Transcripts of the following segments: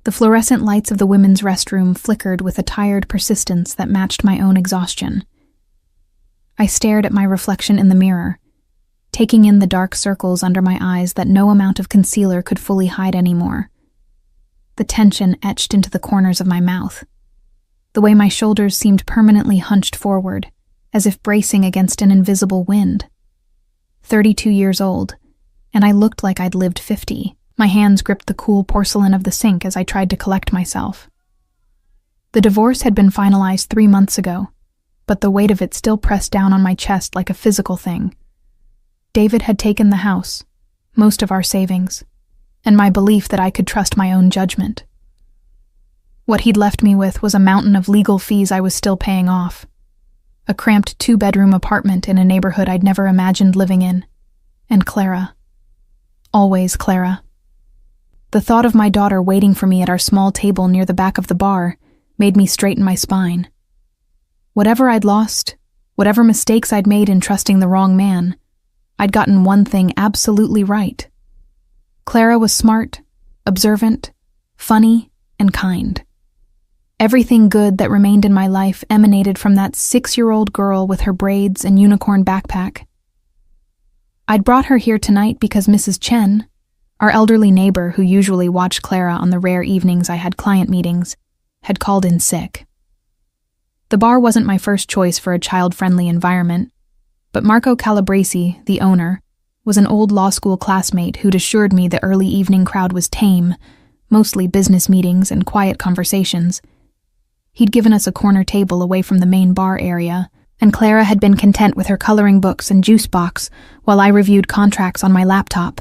The fluorescent lights of the women's restroom flickered with a tired persistence that matched my own exhaustion. I stared at my reflection in the mirror, taking in the dark circles under my eyes that no amount of concealer could fully hide anymore. The tension etched into the corners of my mouth. The way my shoulders seemed permanently hunched forward, as if bracing against an invisible wind. 32 years old, and I looked like I'd lived 50. My hands gripped the cool porcelain of the sink as I tried to collect myself. The divorce had been finalized 3 months ago, but the weight of it still pressed down on my chest like a physical thing. David had taken the house, most of our savings, and my belief that I could trust my own judgment. What he'd left me with was a mountain of legal fees I was still paying off. A cramped 2-bedroom apartment in a neighborhood I'd never imagined living in. And Clara. Always Clara. The thought of my daughter waiting for me at our small table near the back of the bar made me straighten my spine. Whatever I'd lost, whatever mistakes I'd made in trusting the wrong man, I'd gotten one thing absolutely right. Clara was smart, observant, funny, and kind. Everything good that remained in my life emanated from that 6-year-old girl with her braids and unicorn backpack. I'd brought her here tonight because Mrs. Chen, our elderly neighbor who usually watched Clara on the rare evenings I had client meetings, had called in sick. The bar wasn't my first choice for a child-friendly environment, but Marco Calabresi, the owner, was an old law school classmate who'd assured me the early evening crowd was tame, mostly business meetings and quiet conversations. He'd given us a corner table away from the main bar area, and Clara had been content with her coloring books and juice box while I reviewed contracts on my laptop.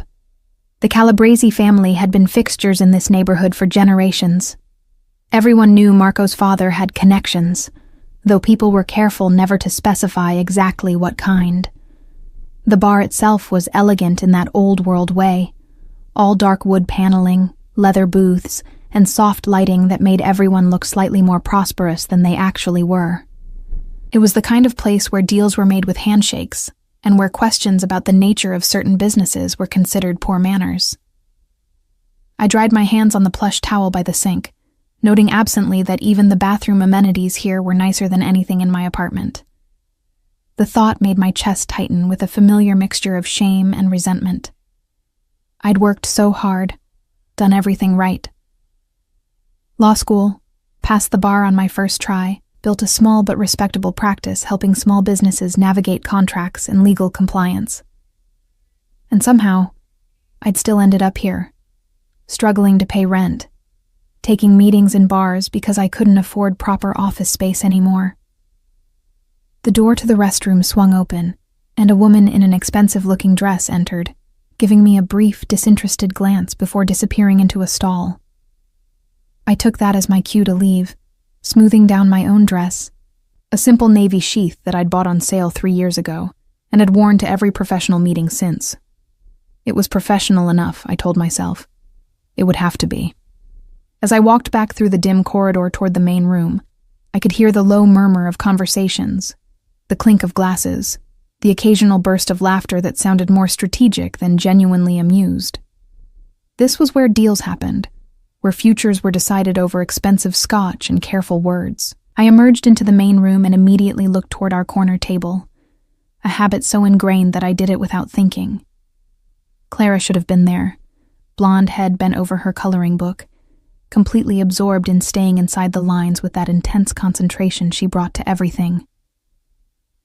The Calabresi family had been fixtures in this neighborhood for generations. Everyone knew Marco's father had connections, though people were careful never to specify exactly what kind. The bar itself was elegant in that old-world way, all dark wood paneling, leather booths, and soft lighting that made everyone look slightly more prosperous than they actually were. It was the kind of place where deals were made with handshakes, and where questions about the nature of certain businesses were considered poor manners. I dried my hands on the plush towel by the sink, noting absently that even the bathroom amenities here were nicer than anything in my apartment. The thought made my chest tighten with a familiar mixture of shame and resentment. I'd worked so hard, done everything right. Law school, passed the bar on my first try, built a small but respectable practice helping small businesses navigate contracts and legal compliance. And somehow, I'd still ended up here, struggling to pay rent, taking meetings in bars because I couldn't afford proper office space anymore. The door to the restroom swung open, and a woman in an expensive-looking dress entered, giving me a brief, disinterested glance before disappearing into a stall. I took that as my cue to leave, smoothing down my own dress, a simple navy sheath that I'd bought on sale 3 years ago, and had worn to every professional meeting since. It was professional enough, I told myself. It would have to be. As I walked back through the dim corridor toward the main room, I could hear the low murmur of conversations, the clink of glasses, the occasional burst of laughter that sounded more strategic than genuinely amused. This was where deals happened, where futures were decided over expensive scotch and careful words. I emerged into the main room and immediately looked toward our corner table, a habit so ingrained that I did it without thinking. Clara should have been there, blonde head bent over her coloring book, completely absorbed in staying inside the lines with that intense concentration she brought to everything.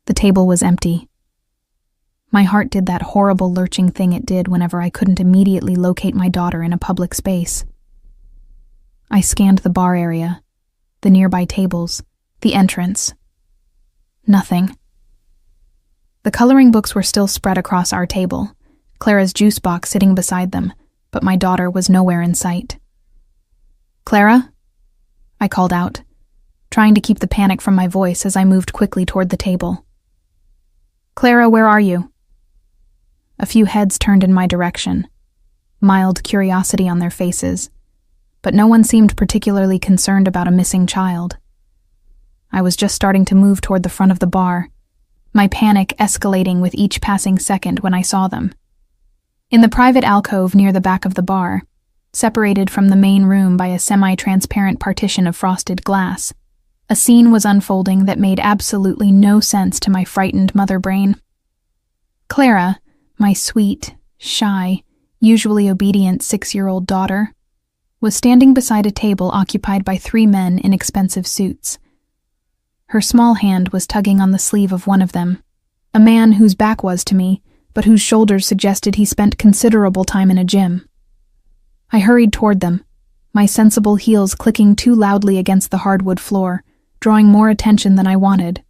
The table was empty. My heart did that horrible lurching thing it did whenever I couldn't immediately locate my daughter in a public space. I scanned the bar area, the nearby tables, the entrance. Nothing. The coloring books were still spread across our table, Clara's juice box sitting beside them, but my daughter was nowhere in sight. "Clara?" I called out, trying to keep the panic from my voice as I moved quickly toward the table. "Clara, where are you?" A few heads turned in my direction, mild curiosity on their faces, but no one seemed particularly concerned about a missing child. I was just starting to move toward the front of the bar, my panic escalating with each passing second when I saw them. In the private alcove near the back of the bar, separated from the main room by a semi-transparent partition of frosted glass. A scene was unfolding that made absolutely no sense to my frightened mother brain. Clara, my sweet, shy, usually obedient 6-year-old daughter, was standing beside a table occupied by 3 men in expensive suits. Her small hand was tugging on the sleeve of one of them, a man whose back was to me, but whose shoulders suggested he spent considerable time in a gym. I hurried toward them, my sensible heels clicking too loudly against the hardwood floor, drawing more attention than I wanted.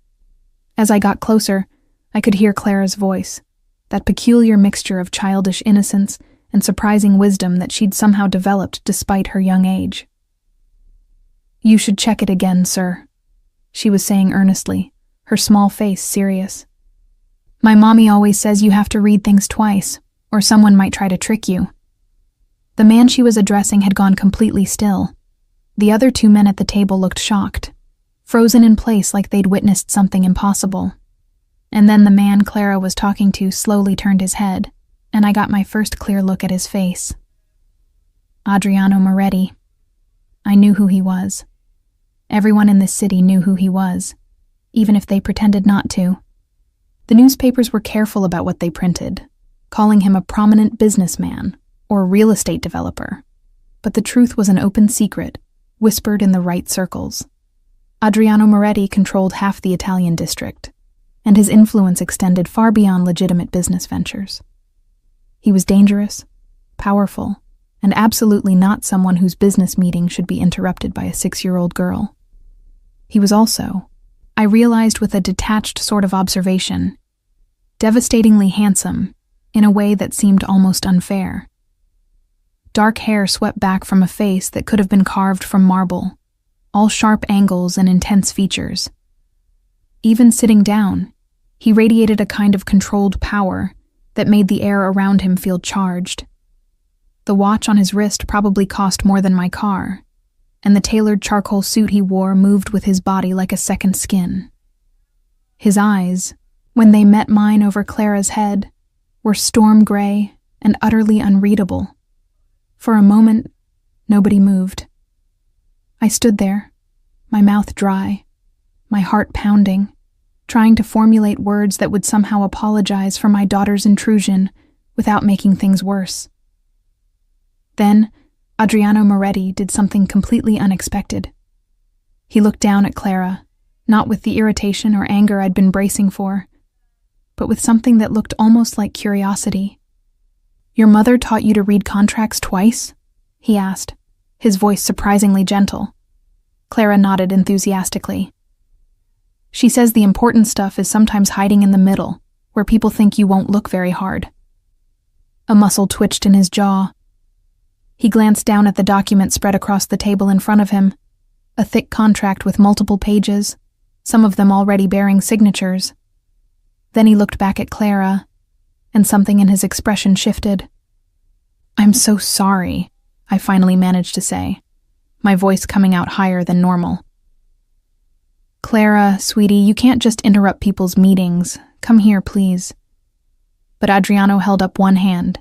As I got closer, I could hear Clara's voice, that peculiar mixture of childish innocence and surprising wisdom that she'd somehow developed despite her young age. "You should check it again, sir," she was saying earnestly, her small face serious. "My mommy always says you have to read things twice, or someone might try to trick you." The man she was addressing had gone completely still. The other 2 men at the table looked shocked, frozen in place like they'd witnessed something impossible. And then the man Clara was talking to slowly turned his head, and I got my first clear look at his face. Adriano Moretti. I knew who he was. Everyone in this city knew who he was, even if they pretended not to. The newspapers were careful about what they printed, calling him a prominent businessman or real estate developer. But the truth was an open secret, whispered in the right circles. Adriano Moretti controlled half the Italian district, and his influence extended far beyond legitimate business ventures. He was dangerous, powerful, and absolutely not someone whose business meeting should be interrupted by a 6-year-old girl. He was also, I realized with a detached sort of observation, devastatingly handsome in a way that seemed almost unfair. Dark hair swept back from a face that could have been carved from marble, all sharp angles and intense features. Even sitting down, he radiated a kind of controlled power that made the air around him feel charged. The watch on his wrist probably cost more than my car, and the tailored charcoal suit he wore moved with his body like a second skin. His eyes, when they met mine over Clara's head, were storm gray and utterly unreadable. For a moment, nobody moved. I stood there, my mouth dry, my heart pounding, trying to formulate words that would somehow apologize for my daughter's intrusion without making things worse. Then, Adriano Moretti did something completely unexpected. He looked down at Clara, not with the irritation or anger I'd been bracing for, but with something that looked almost like curiosity. "Your mother taught you to read contracts twice?" he asked, his voice surprisingly gentle. Clara nodded enthusiastically. "She says the important stuff is sometimes hiding in the middle, where people think you won't look very hard." A muscle twitched in his jaw. He glanced down at the document spread across the table in front of him, a thick contract with multiple pages, some of them already bearing signatures. Then he looked back at Clara, and something in his expression shifted. "I'm so sorry," I finally managed to say, my voice coming out higher than normal. "Clara, sweetie, you can't just interrupt people's meetings. Come here, please." But Adriano held up one hand,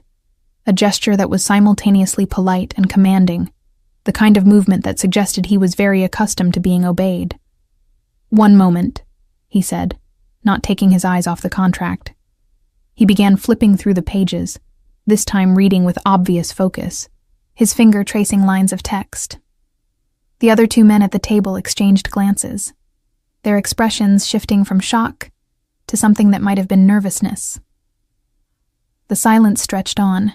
a gesture that was simultaneously polite and commanding, the kind of movement that suggested he was very accustomed to being obeyed. "One moment," he said, not taking his eyes off the contract. He began flipping through the pages, this time reading with obvious focus, his finger tracing lines of text. The other 2 men at the table exchanged glances, their expressions shifting from shock to something that might have been nervousness. The silence stretched on,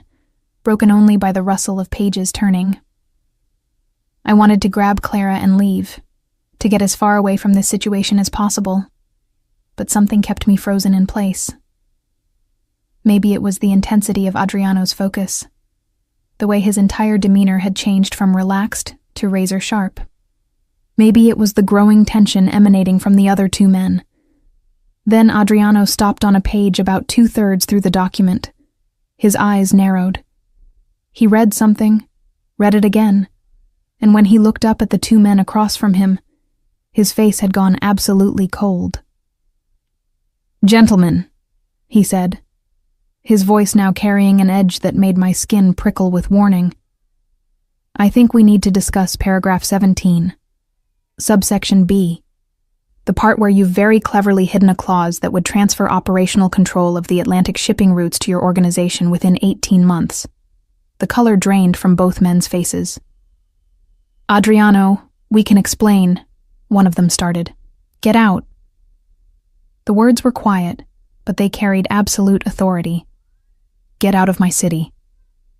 broken only by the rustle of pages turning. I wanted to grab Clara and leave, to get as far away from this situation as possible, but something kept me frozen in place. Maybe it was the intensity of Adriano's focus, the way his entire demeanor had changed from relaxed to razor sharp. Maybe it was the growing tension emanating from the other 2 men. Then Adriano stopped on a page about 2/3 through the document. His eyes narrowed. He read something, read it again, and when he looked up at the 2 men across from him, his face had gone absolutely cold. "Gentlemen," he said, his voice now carrying an edge that made my skin prickle with warning, I think we need to discuss paragraph 17, subsection B, the part where you've very cleverly hidden a clause that would transfer operational control of the Atlantic shipping routes to your organization within 18 months. The color drained from both men's faces. Adriano, we can explain, one of them started. Get out. The words were quiet, but they carried absolute authority. Get out of my city.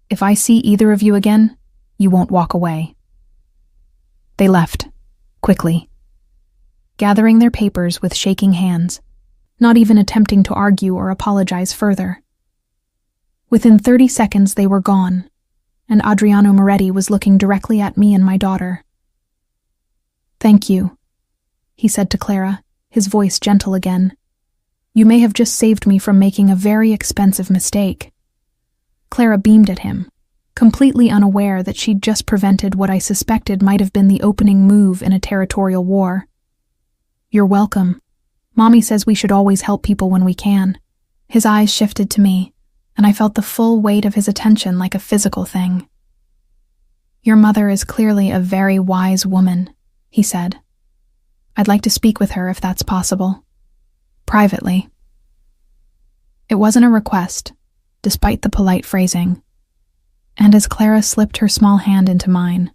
If I see either of you again, you won't walk away. They left, quickly, gathering their papers with shaking hands, not even attempting to argue or apologize further. Within 30 seconds they were gone, and Adriano Moretti was looking directly at me and my daughter. Thank you, he said to Clara, his voice gentle again. You may have just saved me from making a very expensive mistake. Clara beamed at him, completely unaware that she'd just prevented what I suspected might have been the opening move in a territorial war. You're welcome. Mommy says we should always help people when we can. His eyes shifted to me, and I felt the full weight of his attention like a physical thing. Your mother is clearly a very wise woman, he said. I'd like to speak with her if that's possible. Privately. It wasn't a request, despite the polite phrasing. And as Clara slipped her small hand into mine,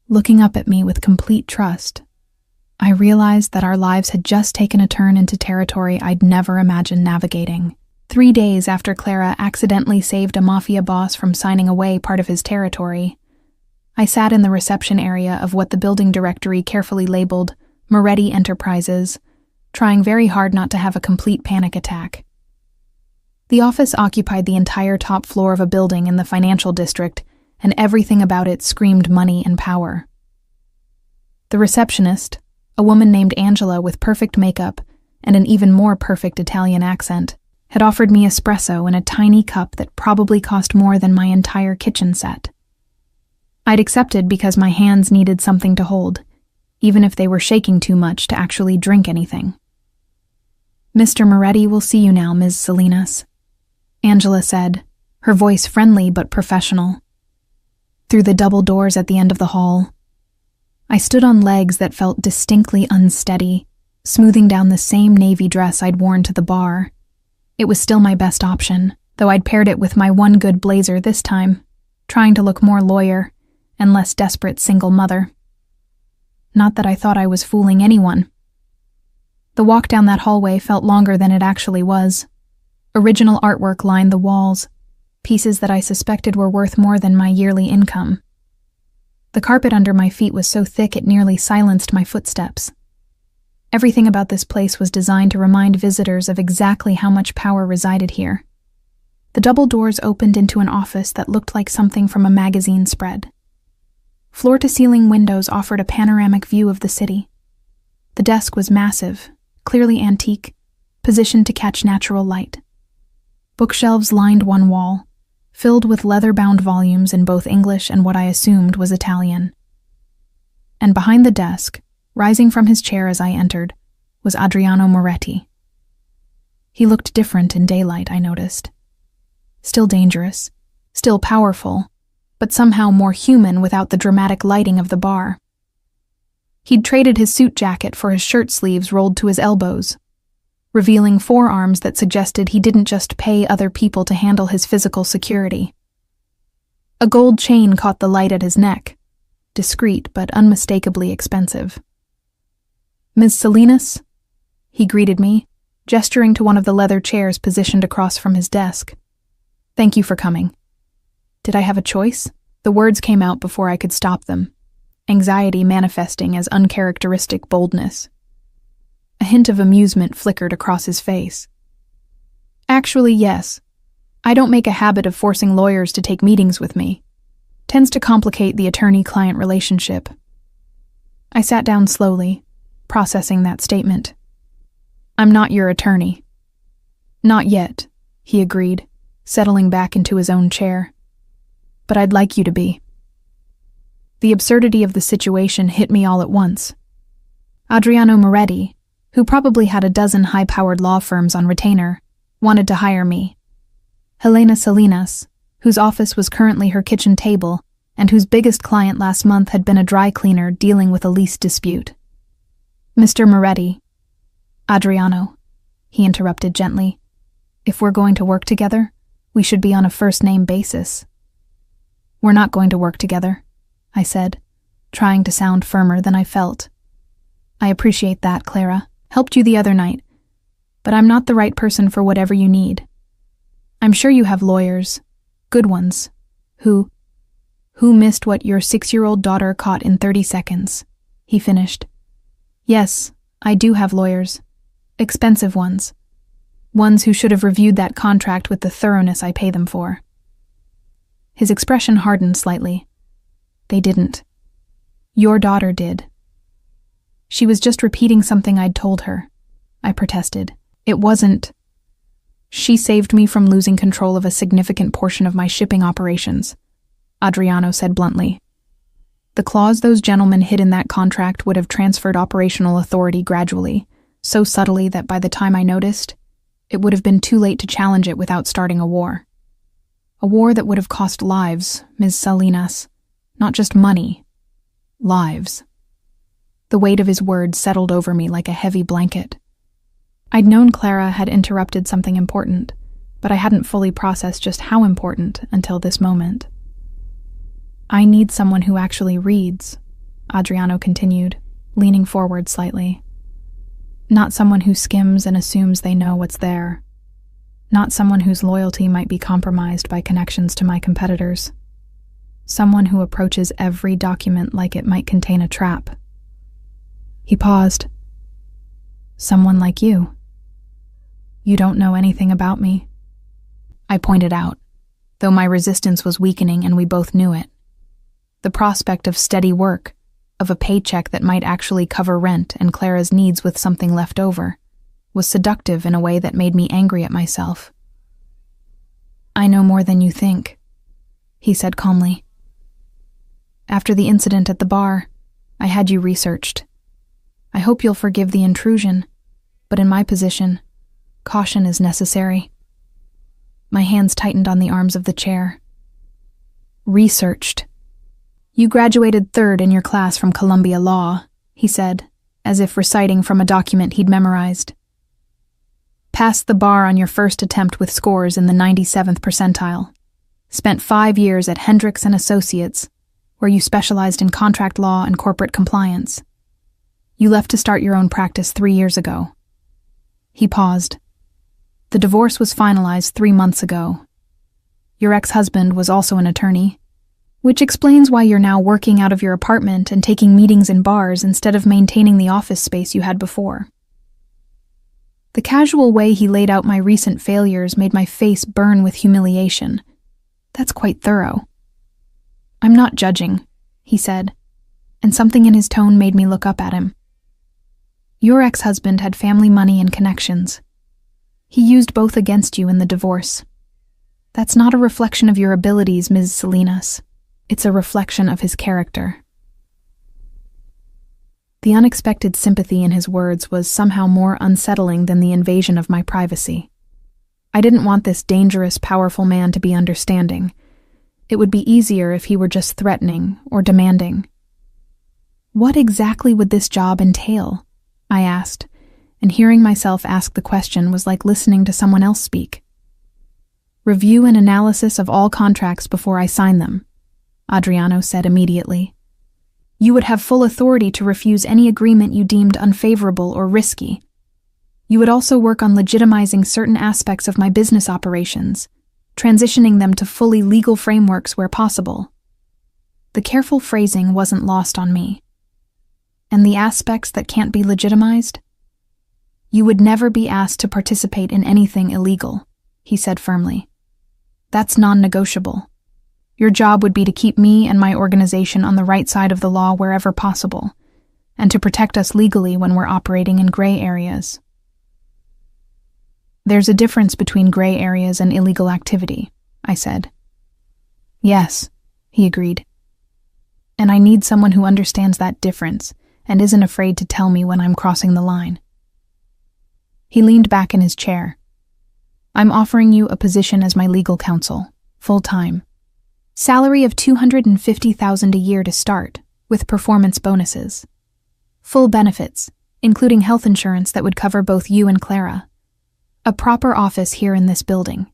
looking up at me with complete trust, I realized that our lives had just taken a turn into territory I'd never imagined navigating. 3 days after Clara accidentally saved a Mafia boss from signing away part of his territory, I sat in the reception area of what the building directory carefully labeled Moretti Enterprises, trying very hard not to have a complete panic attack. The office occupied the entire top floor of a building in the financial district, and everything about it screamed money and power. The receptionist, a woman named Angela with perfect makeup and an even more perfect Italian accent, had offered me espresso in a tiny cup that probably cost more than my entire kitchen set. I'd accepted because my hands needed something to hold, even if they were shaking too much to actually drink anything. Mr. Moretti will see you now, Ms. Salinas, Angela said, her voice friendly but professional. Through the double doors at the end of the hall, I stood on legs that felt distinctly unsteady, smoothing down the same navy dress I'd worn to the bar. It was still my best option, though I'd paired it with my one good blazer this time, trying to look more lawyer and less desperate single mother. Not that I thought I was fooling anyone. The walk down that hallway felt longer than it actually was. Original artwork lined the walls, pieces that I suspected were worth more than my yearly income. The carpet under my feet was so thick it nearly silenced my footsteps. Everything about this place was designed to remind visitors of exactly how much power resided here. The double doors opened into an office that looked like something from a magazine spread. Floor-to-ceiling windows offered a panoramic view of the city. The desk was massive, clearly antique, positioned to catch natural light. Bookshelves lined one wall, filled with leather-bound volumes in both English and what I assumed was Italian. And behind the desk, rising from his chair as I entered, was Adriano Moretti. He looked different in daylight, I noticed. Still dangerous, still powerful, but somehow more human without the dramatic lighting of the bar. He'd traded his suit jacket for his shirt sleeves rolled to his elbows, revealing forearms that suggested he didn't just pay other people to handle his physical security. A gold chain caught the light at his neck, discreet but unmistakably expensive. Ms. Salinas? He greeted me, gesturing to one of the leather chairs positioned across from his desk. Thank you for coming. Did I have a choice? The words came out before I could stop them, anxiety manifesting as uncharacteristic boldness. A hint of amusement flickered across his face. Actually, yes. I don't make a habit of forcing lawyers to take meetings with me. Tends to complicate the attorney-client relationship. I sat down slowly, processing that statement. I'm not your attorney. Not yet, he agreed, settling back into his own chair. But I'd like you to be. The absurdity of the situation hit me all at once. Adriano Moretti, who probably had a dozen high-powered law firms on retainer, wanted to hire me. Helena Salinas, whose office was currently her kitchen table and whose biggest client last month had been a dry cleaner dealing with a lease dispute. Mr. Moretti. Adriano, he interrupted gently. If we're going to work together, we should be on a first-name basis. We're not going to work together, I said, trying to sound firmer than I felt. I appreciate that, Clara. Helped you the other night. But I'm not the right person for whatever you need. I'm sure you have lawyers, good ones, who missed what your 6-year-old daughter caught in 30 seconds, he finished. Yes, I do have lawyers. Expensive ones. Ones who should have reviewed that contract with the thoroughness I pay them for. His expression hardened slightly. They didn't. Your daughter did. She was just repeating something I'd told her, I protested. It wasn't. She saved me from losing control of a significant portion of my shipping operations, Adriano said bluntly. The clause those gentlemen hid in that contract would have transferred operational authority gradually, so subtly that by the time I noticed, it would have been too late to challenge it without starting a war. A war that would have cost lives, Ms. Salinas. Not just money. Lives. The weight of his words settled over me like a heavy blanket. I'd known Clara had interrupted something important, but I hadn't fully processed just how important until this moment. I need someone who actually reads, Adriano continued, leaning forward slightly. Not someone who skims and assumes they know what's there. Not someone whose loyalty might be compromised by connections to my competitors. Someone who approaches every document like it might contain a trap. He paused. Someone like you. You don't know anything about me. I pointed out, though my resistance was weakening and we both knew it. The prospect of steady work, of a paycheck that might actually cover rent and Clara's needs with something left over, was seductive in a way that made me angry at myself. I know more than you think, he said calmly. After the incident at the bar, I had you researched. I hope you'll forgive the intrusion, but in my position, caution is necessary. My hands tightened on the arms of the chair. Researched. You graduated 3rd in your class from Columbia Law, he said, as if reciting from a document he'd memorized. Passed the bar on your first attempt with scores in the 97th percentile. Spent 5 years at Hendricks & Associates, where you specialized in contract law and corporate compliance. You left to start your own practice 3 years ago. He paused. The divorce was finalized 3 months ago. Your ex-husband was also an attorney, which explains why you're now working out of your apartment and taking meetings in bars instead of maintaining the office space you had before. The casual way he laid out my recent failures made my face burn with humiliation. That's quite thorough. I'm not judging, he said, and something in his tone made me look up at him. Your ex-husband had family money and connections. He used both against you in the divorce. That's not a reflection of your abilities, Ms. Salinas. It's a reflection of his character. The unexpected sympathy in his words was somehow more unsettling than the invasion of my privacy. I didn't want this dangerous, powerful man to be understanding. It would be easier if he were just threatening or demanding. What exactly would this job entail? I asked, and hearing myself ask the question was like listening to someone else speak. Review and analysis of all contracts before I sign them, Adriano said immediately. You would have full authority to refuse any agreement you deemed unfavorable or risky. You would also work on legitimizing certain aspects of my business operations, transitioning them to fully legal frameworks where possible. The careful phrasing wasn't lost on me. And the aspects that can't be legitimized? You would never be asked to participate in anything illegal, he said firmly. That's non-negotiable. Your job would be to keep me and my organization on the right side of the law wherever possible, and to protect us legally when we're operating in gray areas. There's a difference between gray areas and illegal activity, I said. Yes, he agreed. And I need someone who understands that difference and isn't afraid to tell me when I'm crossing the line. He leaned back in his chair. I'm offering you a position as my legal counsel, full-time. Salary of $250,000 a year to start, with performance bonuses. Full benefits, including health insurance that would cover both you and Clara. A proper office here in this building.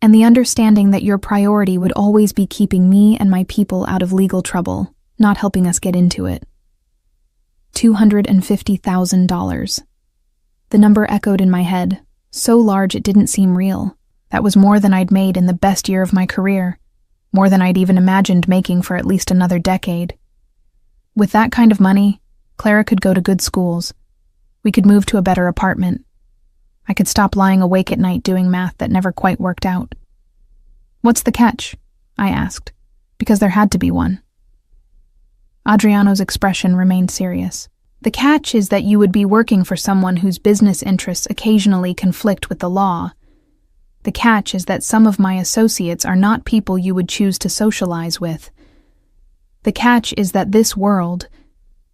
And the understanding that your priority would always be keeping me and my people out of legal trouble, not helping us get into it. $250,000. The number echoed in my head, so large it didn't seem real. That was more than I'd made in the best year of my career, more than I'd even imagined making for at least another decade. With that kind of money, Clara could go to good schools. We could move to a better apartment. I could stop lying awake at night doing math that never quite worked out. "What's the catch?" I asked, because there had to be one. Adriano's expression remained serious. "The catch is that you would be working for someone whose business interests occasionally conflict with the law. The catch is that some of my associates are not people you would choose to socialize with. The catch is that this world,"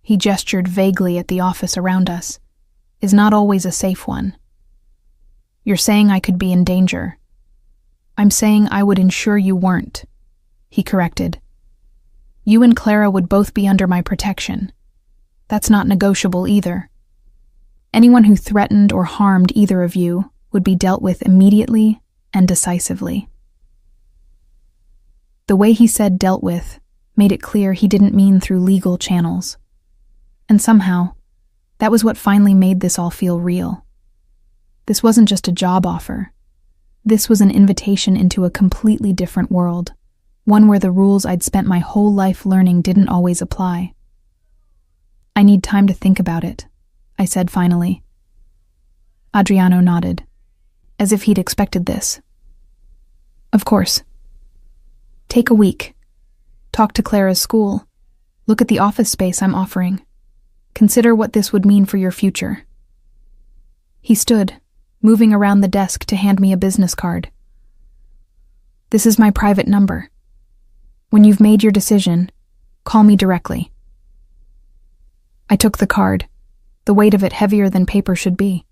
he gestured vaguely at the office around us, "is not always a safe one. You're saying I could be in danger. I'm saying I would ensure you weren't," he corrected. "You and Clara would both be under my protection. That's not negotiable either. Anyone who threatened or harmed either of you would be dealt with immediately and decisively." The way he said "dealt with" made it clear he didn't mean through legal channels. And somehow, that was what finally made this all feel real. This wasn't just a job offer. This was an invitation into a completely different world, one where the rules I'd spent my whole life learning didn't always apply. "I need time to think about it," I said finally. Adriano nodded, as if he'd expected this. "Of course. Take a week. Talk to Clara's school. Look at the office space I'm offering. Consider what this would mean for your future." He stood, moving around the desk to hand me a business card. "This is my private number. When you've made your decision, call me directly." I took the card, the weight of it heavier than paper should be.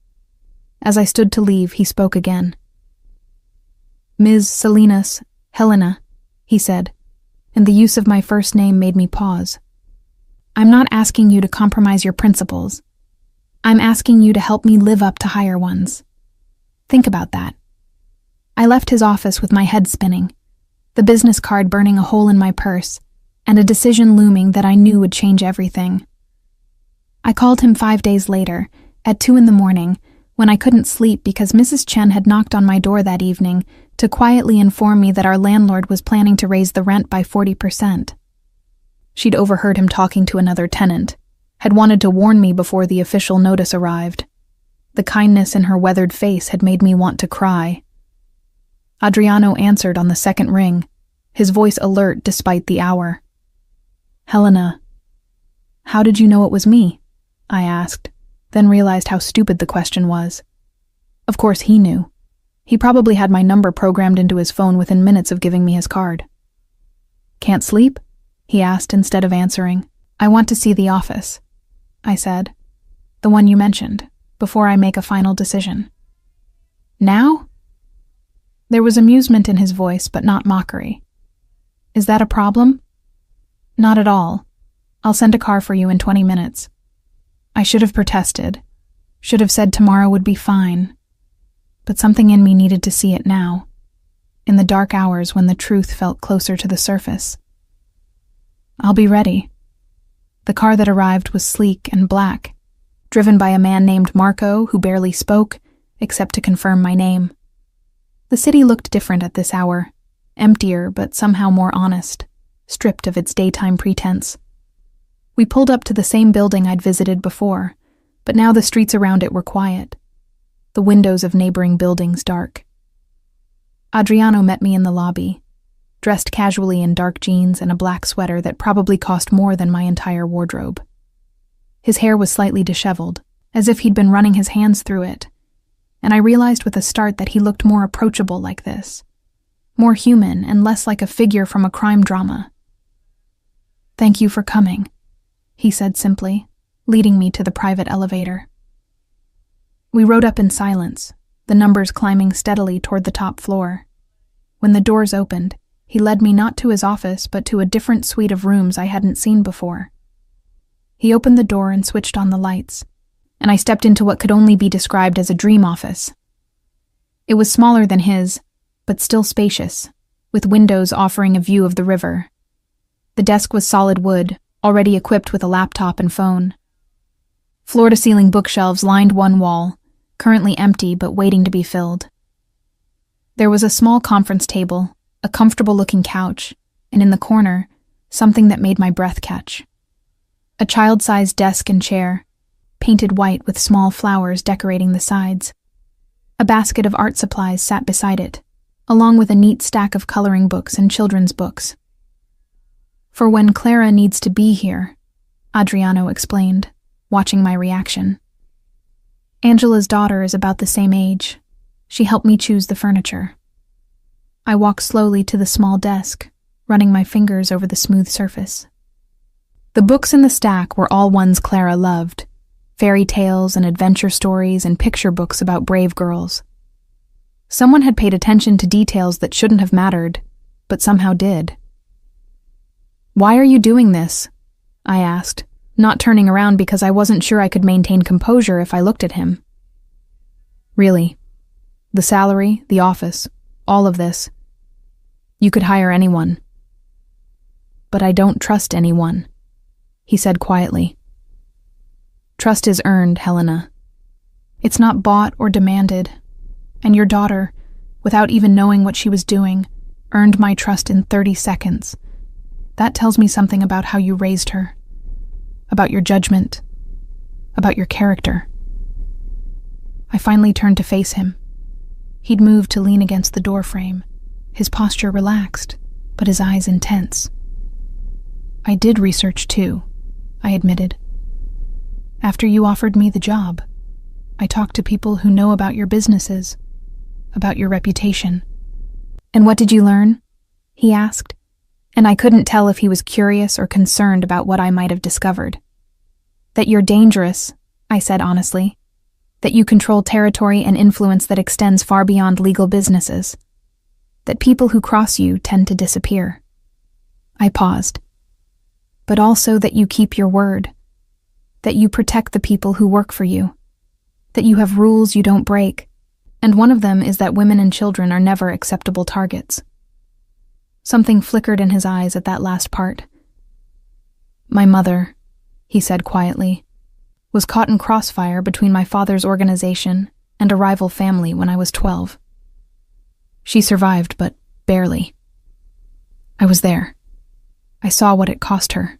As I stood to leave, he spoke again. "Ms. Salinas, Helena," he said, and the use of my first name made me pause. "I'm not asking you to compromise your principles. I'm asking you to help me live up to higher ones. Think about that." I left his office with my head spinning, the business card burning a hole in my purse, and a decision looming that I knew would change everything. I called him 5 days later, at 2 a.m, when I couldn't sleep because Mrs. Chen had knocked on my door that evening to quietly inform me that our landlord was planning to raise the rent by 40%. She'd overheard him talking to another tenant, had wanted to warn me before the official notice arrived. The kindness in her weathered face had made me want to cry. Adriano answered on the second ring, his voice alert despite the hour. "Helena, how did you know it was me?" I asked, then realized how stupid the question was. Of course he knew. He probably had my number programmed into his phone within minutes of giving me his card. "Can't sleep?" he asked instead of answering. "I want to see the office," I said. "The one you mentioned, before I make a final decision." "Now?" There was amusement in his voice, but not mockery. "Is that a problem?" "Not at all. I'll send a car for you in 20 minutes. I should have protested. Should have said tomorrow would be fine. But something in me needed to see it now, in the dark hours when the truth felt closer to the surface. "I'll be ready." The car that arrived was sleek and black, driven by a man named Marco who barely spoke, except to confirm my name. The city looked different at this hour, emptier but somehow more honest, stripped of its daytime pretense. We pulled up to the same building I'd visited before, but now the streets around it were quiet, the windows of neighboring buildings dark. Adriano met me in the lobby, dressed casually in dark jeans and a black sweater that probably cost more than my entire wardrobe. His hair was slightly disheveled, as if he'd been running his hands through it, and I realized with a start that he looked more approachable like this, more human and less like a figure from a crime drama. "Thank you for coming," he said simply, leading me to the private elevator. We rode up in silence, the numbers climbing steadily toward the top floor. When the doors opened, He led me not to his office, but to a different suite of rooms I hadn't seen before. He opened the door and switched on the lights, and I stepped into what could only be described as a dream office. It was smaller than his, but still spacious, with windows offering a view of the river. The desk was solid wood, already equipped with a laptop and phone. Floor-to-ceiling bookshelves lined one wall, currently empty but waiting to be filled. There was a small conference table, a comfortable-looking couch, and in the corner, something that made my breath catch. A child-sized desk and chair, painted white with small flowers decorating the sides. A basket of art supplies sat beside it, along with a neat stack of coloring books and children's books. "For when Clara needs to be here," Adriano explained, watching my reaction. "Angela's daughter is about the same age. She helped me choose the furniture." I walked slowly to the small desk, running my fingers over the smooth surface. The books in the stack were all ones Clara loved, fairy tales and adventure stories and picture books about brave girls. Someone had paid attention to details that shouldn't have mattered, but somehow did. "Why are you doing this?" I asked, not turning around because I wasn't sure I could maintain composure if I looked at him. "Really, the salary, the office, all of this. You could hire anyone." "But I don't trust anyone," he said quietly. "Trust is earned, Helena. It's not bought or demanded. And your daughter, without even knowing what she was doing, earned my trust in 30 seconds. That tells me something about how you raised her, about your judgment, about your character." I finally turned to face him. He'd moved to lean against the doorframe, his posture relaxed, but his eyes intense. "I did research too," I admitted. "After you offered me the job, I talked to people who know about your businesses, about your reputation." "And what did you learn?" he asked, and I couldn't tell if he was curious or concerned about what I might have discovered. "That you're dangerous," I said honestly. "That you control territory and influence that extends far beyond legal businesses. That people who cross you tend to disappear." I paused. "But also that you keep your word. That you protect the people who work for you. That you have rules you don't break. And one of them is that women and children are never acceptable targets." Something flickered in his eyes at that last part. "My mother," he said quietly, "was caught in crossfire between my father's organization and a rival family when I was 12. She survived, but barely. I was there. I saw what it cost her,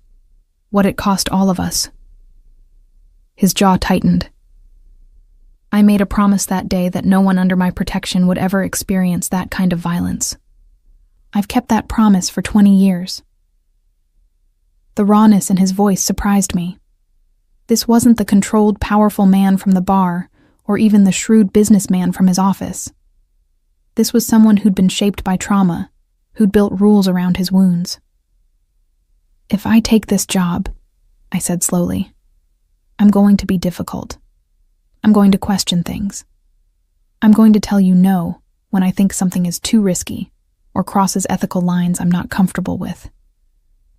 what it cost all of us." His jaw tightened. "I made a promise that day that no one under my protection would ever experience that kind of violence. I've kept that promise for 20 years. The rawness in his voice surprised me. This wasn't the controlled, powerful man from the bar, or even the shrewd businessman from his office. This was someone who'd been shaped by trauma, who'd built rules around his wounds. "If I take this job," I said slowly, "I'm going to be difficult. I'm going to question things. I'm going to tell you no when I think something is too risky or crosses ethical lines I'm not comfortable with."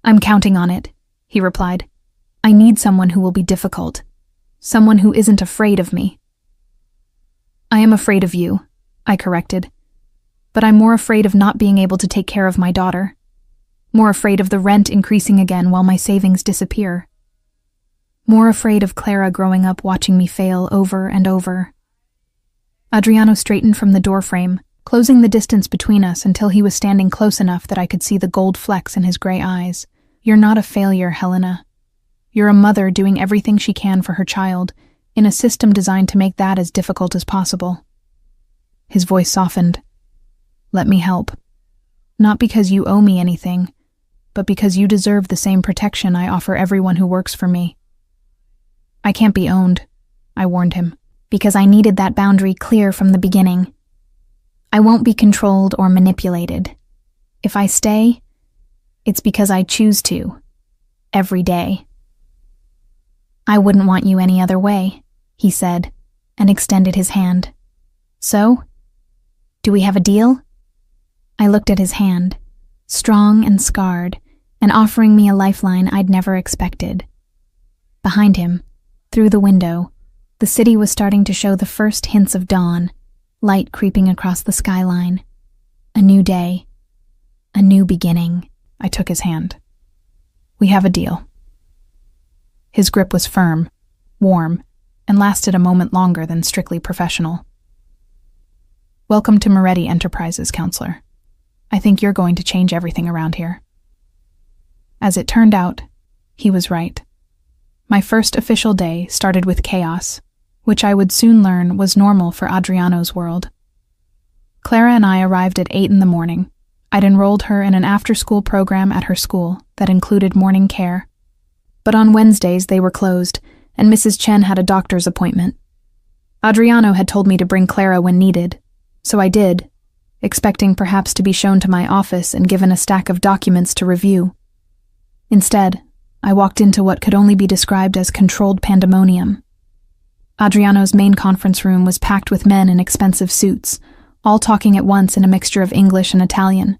"I'm counting on it," he replied. "I need someone who will be difficult, someone who isn't afraid of me." "I am afraid of you," I corrected. "But I'm more afraid of not being able to take care of my daughter. More afraid of the rent increasing again while my savings disappear. More afraid of Clara growing up watching me fail over and over." Adriano straightened from the doorframe, closing the distance between us until he was standing close enough that I could see the gold flecks in his gray eyes. "You're not a failure, Helena. You're a mother doing everything she can for her child, in a system designed to make that as difficult as possible." His voice softened. "Let me help. Not because you owe me anything, but because you deserve the same protection I offer everyone who works for me." "I can't be owned," I warned him, "because I needed that boundary clear from the beginning. I won't be controlled or manipulated. If I stay, it's because I choose to, every day." "I wouldn't want you any other way," he said, and extended his hand. "So, do we have a deal?" I looked at his hand, strong and scarred, and offering me a lifeline I'd never expected. Behind him, through the window, the city was starting to show the first hints of dawn, light creeping across the skyline. A new day. A new beginning. I took his hand. We have a deal. His grip was firm, warm, and lasted a moment longer than strictly professional. Welcome to Moretti Enterprises, counselor. I think you're going to change everything around here. As it turned out, he was right. My first official day started with chaos, which I would soon learn was normal for Adriano's world. Clara and I arrived at 8 in the morning. I'd enrolled her in an after-school program at her school that included morning care. But on Wednesdays they were closed, and Mrs. Chen had a doctor's appointment. Adriano had told me to bring Clara when needed, so I did, expecting perhaps to be shown to my office and given a stack of documents to review. Instead, I walked into what could only be described as controlled pandemonium. Adriano's main conference room was packed with men in expensive suits, all talking at once in a mixture of English and Italian.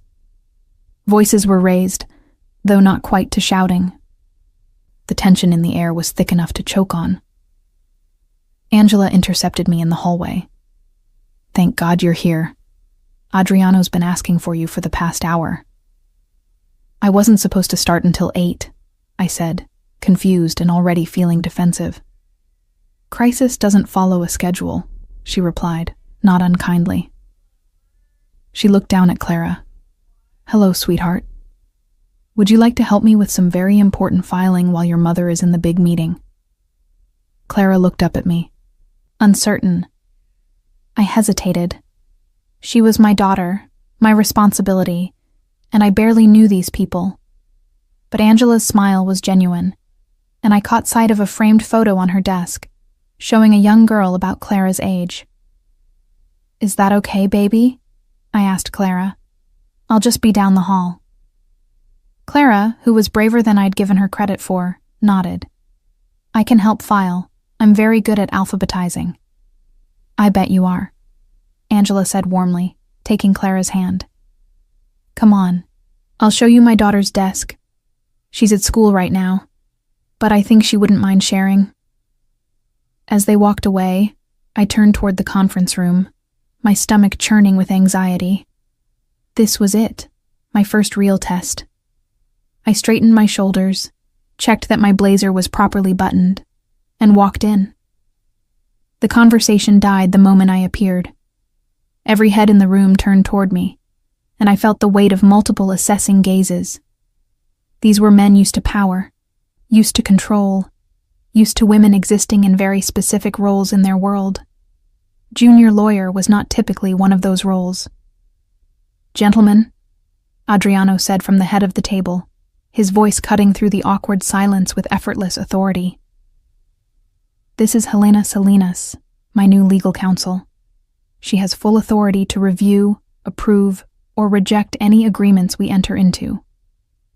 Voices were raised, though not quite to shouting. The tension in the air was thick enough to choke on. Angela intercepted me in the hallway. Thank God you're here. Adriano's been asking for you for the past hour. I wasn't supposed to start until 8, I said, confused and already feeling defensive. Crisis doesn't follow a schedule, she replied, not unkindly. She looked down at Clara. Hello, sweetheart. Would you like to help me with some very important filing while your mother is in the big meeting? Clara looked up at me, uncertain. I hesitated. She was my daughter, my responsibility, and I barely knew these people. But Angela's smile was genuine, and I caught sight of a framed photo on her desk, showing a young girl about Clara's age. Is that okay, baby? I asked Clara. I'll just be down the hall. Clara, who was braver than I'd given her credit for, nodded. I can help file. I'm very good at alphabetizing. I bet you are, Angela said warmly, taking Clara's hand. Come on, I'll show you my daughter's desk. She's at school right now, but I think she wouldn't mind sharing. As they walked away, I turned toward the conference room, my stomach churning with anxiety. This was it, my first real test. I straightened my shoulders, checked that my blazer was properly buttoned, and walked in. The conversation died the moment I appeared. Every head in the room turned toward me, and I felt the weight of multiple assessing gazes. These were men used to power, used to control, used to women existing in very specific roles in their world. Junior lawyer was not typically one of those roles. Gentlemen, Adriano said from the head of the table, his voice cutting through the awkward silence with effortless authority. This is Helena Salinas, my new legal counsel. She has full authority to review, approve, or reject any agreements we enter into.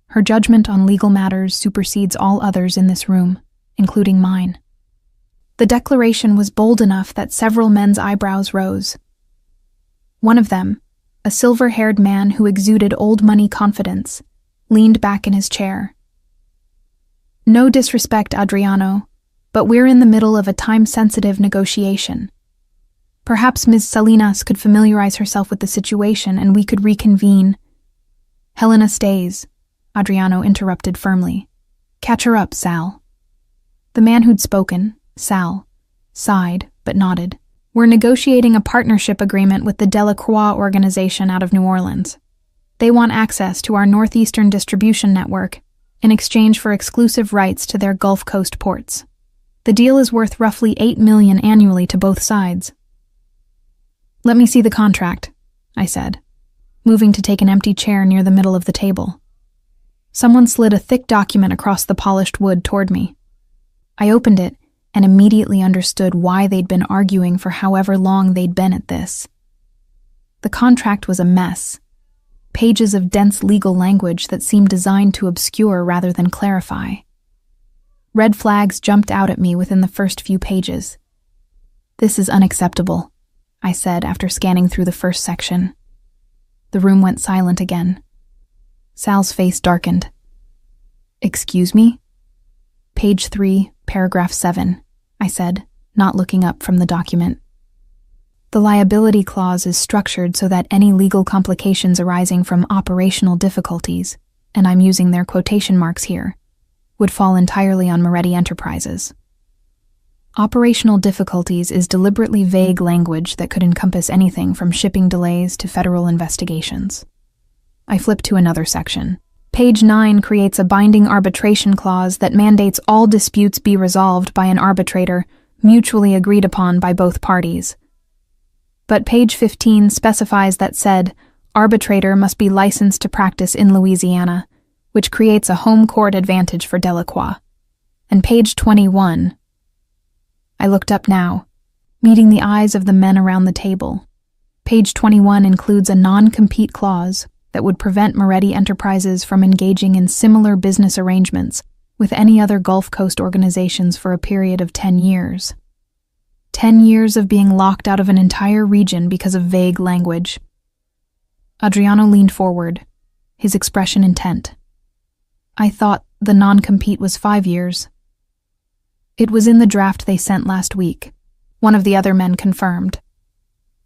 Her judgment on legal matters supersedes all others in this room, including mine. The declaration was bold enough that several men's eyebrows rose. One of them, a silver-haired man who exuded old money confidence, leaned back in his chair. No disrespect, Adriano, but we're in the middle of a time-sensitive negotiation. Perhaps Ms. Salinas could familiarize herself with the situation and we could reconvene. Helena stays, Adriano interrupted firmly. Catch her up, Sal. The man who'd spoken, Sal, sighed but nodded. We're negotiating a partnership agreement with the Delacroix organization out of New Orleans. They want access to our Northeastern distribution network in exchange for exclusive rights to their Gulf Coast ports. The deal is worth roughly $8 million annually to both sides. Let me see the contract, I said, moving to take an empty chair near the middle of the table. Someone slid a thick document across the polished wood toward me. I opened it and immediately understood why they'd been arguing for however long they'd been at this. The contract was a mess. Pages of dense legal language that seemed designed to obscure rather than clarify. Red flags jumped out at me within the first few pages. This is unacceptable, I said after scanning through the first section. The room went silent again. Sal's face darkened. Excuse me? Page 3, paragraph 7, I said, not looking up from the document. The liability clause is structured so that any legal complications arising from operational difficulties, and I'm using their quotation marks here, would fall entirely on Moretti Enterprises. Operational difficulties is deliberately vague language that could encompass anything from shipping delays to federal investigations. I flip to another section. Page 9 creates a binding arbitration clause that mandates all disputes be resolved by an arbitrator mutually agreed upon by both parties. But page 15 specifies that said arbitrator must be licensed to practice in Louisiana, which creates a home court advantage for Delacroix. And page 21. I looked up now, meeting the eyes of the men around the table. Page 21 includes a non-compete clause that would prevent Moretti Enterprises from engaging in similar business arrangements with any other Gulf Coast organizations for a period of 10 years. 10 years of being locked out of an entire region because of vague language. Adriano leaned forward, his expression intent. I thought the non-compete was 5 years. It was in the draft they sent last week. One of the other men confirmed.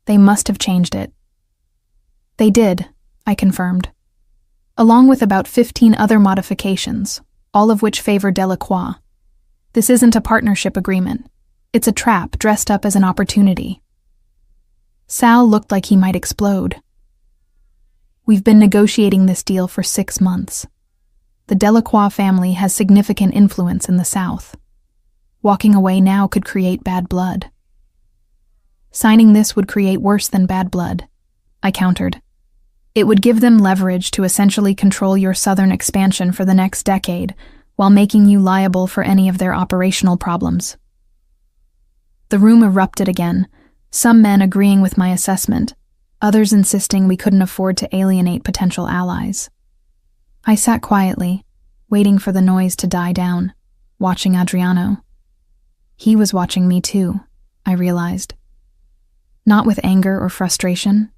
They must have changed it. They did, I confirmed, along with about 15 other modifications, all of which favor Delacroix. This isn't a partnership agreement. It's a trap dressed up as an opportunity. Sal looked like he might explode. We've been negotiating this deal for 6 months. The Delacroix family has significant influence in the South. Walking away now could create bad blood. Signing this would create worse than bad blood, I countered. It would give them leverage to essentially control your southern expansion for the next decade, while making you liable for any of their operational problems. The room erupted again, some men agreeing with my assessment, others insisting we couldn't afford to alienate potential allies. I sat quietly, waiting for the noise to die down, watching Adriano. He was watching me too, I realized. Not with anger or frustration,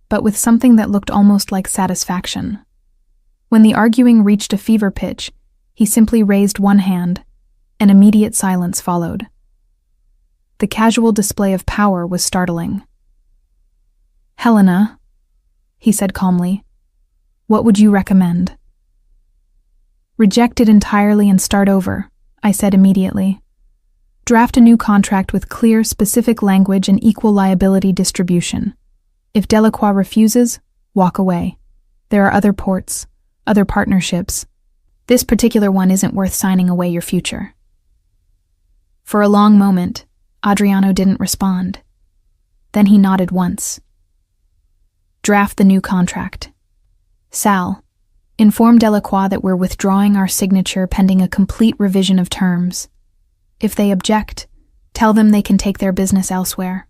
but with something that looked almost like satisfaction. When the arguing reached a fever pitch, he simply raised one hand, and immediate silence followed. The casual display of power was startling. Helena, he said calmly, what would you recommend? Reject it entirely and start over, I said immediately. Draft a new contract with clear, specific language and equal liability distribution. If Delacroix refuses, walk away. There are other ports, other partnerships. This particular one isn't worth signing away your future. For a long moment, Adriano didn't respond. Then he nodded once. Draft the new contract. Sal, inform Delacroix that we're withdrawing our signature pending a complete revision of terms. If they object, tell them they can take their business elsewhere.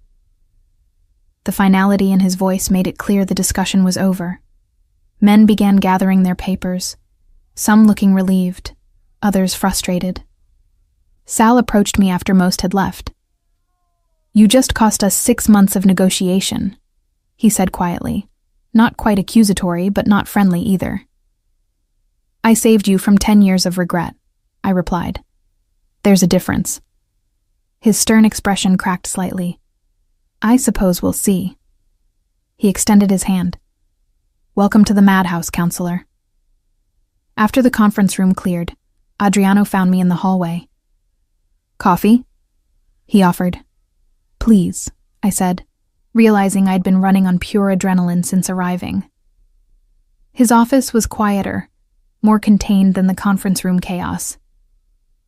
The finality in his voice made it clear the discussion was over. Men began gathering their papers, some looking relieved, others frustrated. Sal approached me after most had left. You just cost us 6 months of negotiation, he said quietly, not quite accusatory but not friendly either. I saved you from 10 years of regret, I replied. There's a difference. His stern expression cracked slightly. I suppose we'll see. He extended his hand. Welcome to the madhouse, counselor. After the conference room cleared, Adriano found me in the hallway. Coffee? He offered. Please, I said, realizing I'd been running on pure adrenaline since arriving. His office was quieter, more contained than the conference room chaos.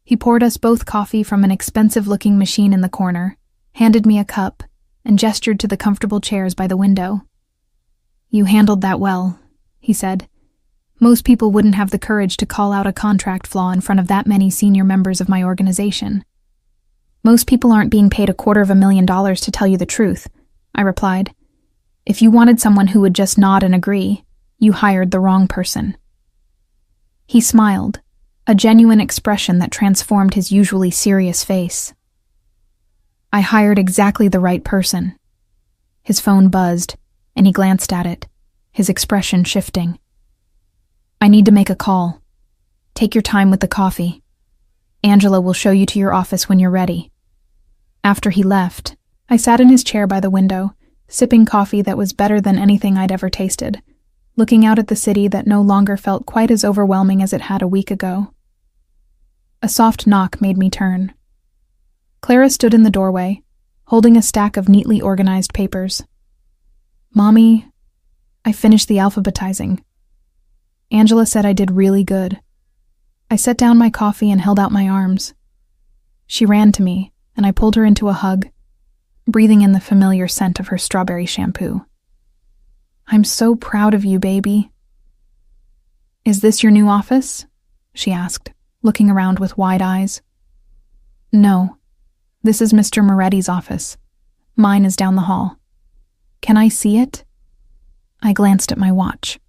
He poured us both coffee from an expensive-looking machine in the corner, handed me a cup, and gestured to the comfortable chairs by the window. You handled that well, he said. Most people wouldn't have the courage to call out a contract flaw in front of that many senior members of my organization. Most people aren't being paid $250,000 to tell you the truth, I replied. If you wanted someone who would just nod and agree, you hired the wrong person. He smiled, a genuine expression that transformed his usually serious face. I hired exactly the right person. His phone buzzed, and he glanced at it, his expression shifting. I need to make a call. Take your time with the coffee. Angela will show you to your office when you're ready." After he left, I sat in his chair by the window, sipping coffee that was better than anything I'd ever tasted, looking out at the city that no longer felt quite as overwhelming as it had a week ago. A soft knock made me turn. Clara stood in the doorway, holding a stack of neatly organized papers. "Mommy, I finished the alphabetizing. Angela said I did really good." I set down my coffee and held out my arms. She ran to me, and I pulled her into a hug, breathing in the familiar scent of her strawberry shampoo. "I'm so proud of you, baby." "Is this your new office?" she asked, looking around with wide eyes. "No, this is Mr. Moretti's office. Mine is down the hall. Can I see it?" I glanced at my watch.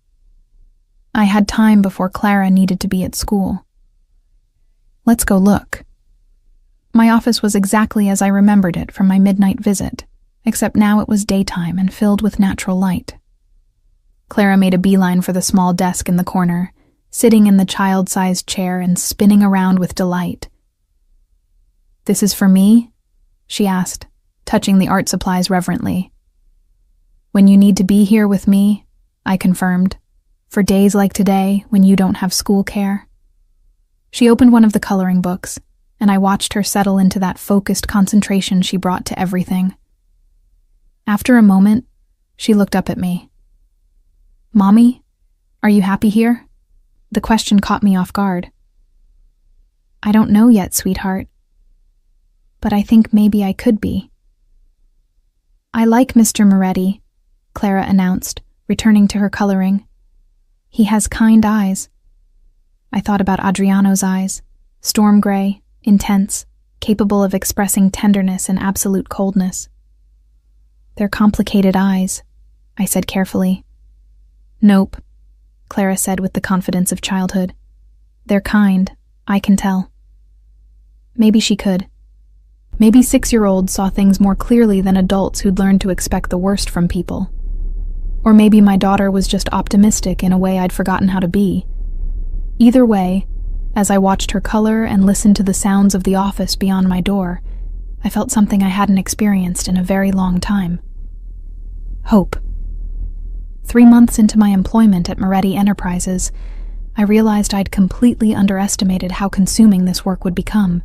I had time before Clara needed to be at school. "Let's go look." My office was exactly as I remembered it from my midnight visit, except now it was daytime and filled with natural light. Clara made a beeline for the small desk in the corner, sitting in the child-sized chair and spinning around with delight. "This is for me?" she asked, touching the art supplies reverently. "When you need to be here with me," I confirmed, "for days like today when you don't have school care." She opened one of the coloring books, and I watched her settle into that focused concentration she brought to everything. After a moment, she looked up at me. "Mommy, are you happy here?" The question caught me off guard. "I don't know yet, sweetheart. But I think maybe I could be." "I like Mr. Moretti," Clara announced, returning to her coloring. "He has kind eyes." I thought about Adriano's eyes, storm gray, intense, capable of expressing tenderness and absolute coldness. "They're complicated eyes," I said carefully. "Nope," Clara said with the confidence of childhood. "They're kind, I can tell." Maybe she could. Maybe 6-year-olds saw things more clearly than adults who'd learned to expect the worst from people. Or maybe my daughter was just optimistic in a way I'd forgotten how to be. Either way, as I watched her color and listened to the sounds of the office beyond my door, I felt something I hadn't experienced in a very long time. Hope. 3 months into my employment at Moretti Enterprises, I realized I'd completely underestimated how consuming this work would become.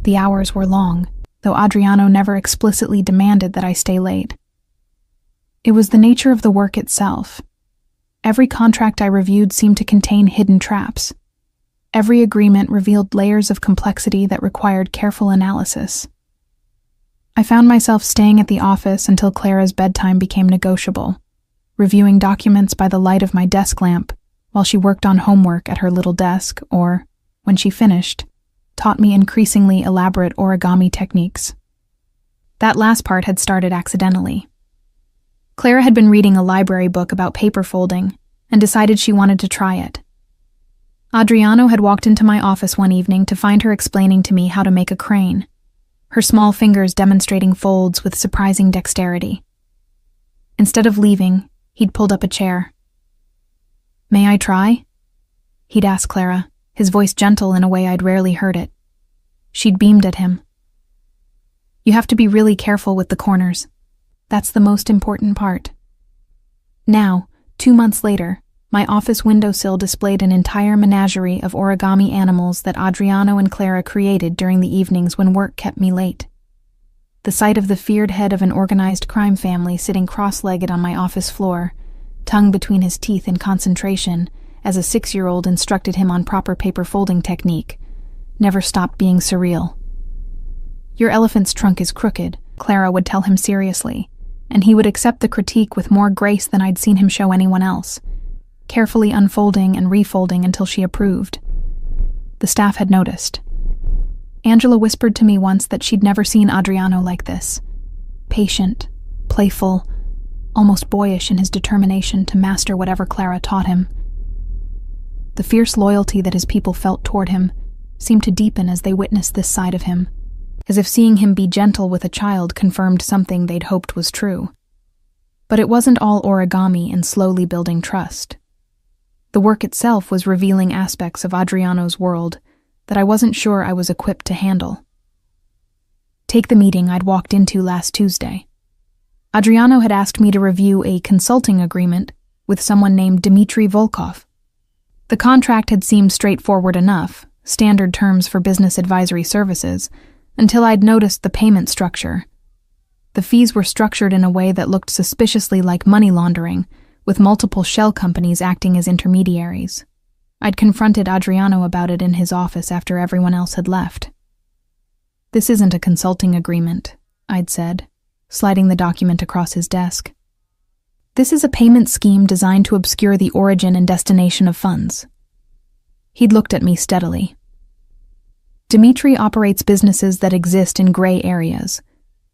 The hours were long, though Adriano never explicitly demanded that I stay late. It was the nature of the work itself. Every contract I reviewed seemed to contain hidden traps. Every agreement revealed layers of complexity that required careful analysis. I found myself staying at the office until Clara's bedtime became negotiable, reviewing documents by the light of my desk lamp while she worked on homework at her little desk or, when she finished, taught me increasingly elaborate origami techniques. That last part had started accidentally. Clara had been reading a library book about paper folding and decided she wanted to try it. Adriano had walked into my office one evening to find her explaining to me how to make a crane, her small fingers demonstrating folds with surprising dexterity. Instead of leaving, he'd pulled up a chair. "May I try?" he'd asked Clara, his voice gentle in a way I'd rarely heard it. She'd beamed at him. "You have to be really careful with the corners. That's the most important part." Now, 2 months later, my office windowsill displayed an entire menagerie of origami animals that Adriano and Clara created during the evenings when work kept me late. The sight of the feared head of an organized crime family sitting cross-legged on my office floor, tongue between his teeth in concentration, as a 6-year-old instructed him on proper paper folding technique, never stopped being surreal. "Your elephant's trunk is crooked," Clara would tell him seriously, and he would accept the critique with more grace than I'd seen him show anyone else, carefully unfolding and refolding until she approved. The staff had noticed. Angela whispered to me once that she'd never seen Adriano like this. Patient, playful, almost boyish in his determination to master whatever Clara taught him. The fierce loyalty that his people felt toward him seemed to deepen as they witnessed this side of him, as if seeing him be gentle with a child confirmed something they'd hoped was true. But it wasn't all origami and slowly building trust. The work itself was revealing aspects of Adriano's world that I wasn't sure I was equipped to handle. Take the meeting I'd walked into last Tuesday. Adriano had asked me to review a consulting agreement with someone named Dmitry Volkov. The contract had seemed straightforward enough, standard terms for business advisory services, until I'd noticed the payment structure. The fees were structured in a way that looked suspiciously like money laundering, with multiple shell companies acting as intermediaries. I'd confronted Adriano about it in his office after everyone else had left. "This isn't a consulting agreement," I'd said, sliding the document across his desk. "This is a payment scheme designed to obscure the origin and destination of funds." He'd looked at me steadily. "Dmitry operates businesses that exist in gray areas.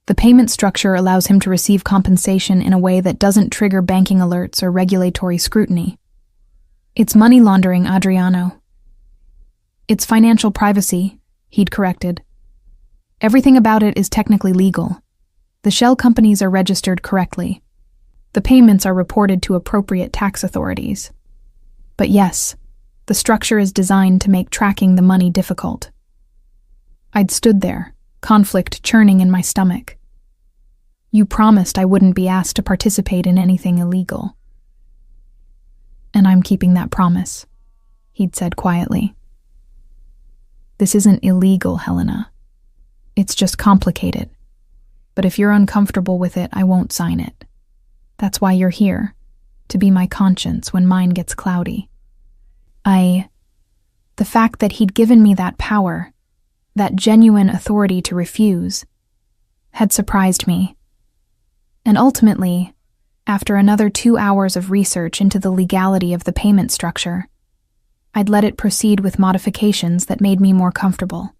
The payment structure allows him to receive compensation in a way that doesn't trigger banking alerts or regulatory scrutiny. It's money laundering, Adriano." "It's financial privacy," he'd corrected. "Everything about it is technically legal. The shell companies are registered correctly. The payments are reported to appropriate tax authorities. But yes, the structure is designed to make tracking the money difficult." I'd stood there, conflict churning in my stomach. "You promised I wouldn't be asked to participate in anything illegal." "And I'm keeping that promise," he'd said quietly. "This isn't illegal, Helena. It's just complicated. But if you're uncomfortable with it, I won't sign it. That's why you're here, to be my conscience when mine gets cloudy." The fact that he'd given me that power, that genuine authority to refuse, had surprised me. And ultimately, after another 2 hours of research into the legality of the payment structure, I'd let it proceed with modifications that made me more comfortable.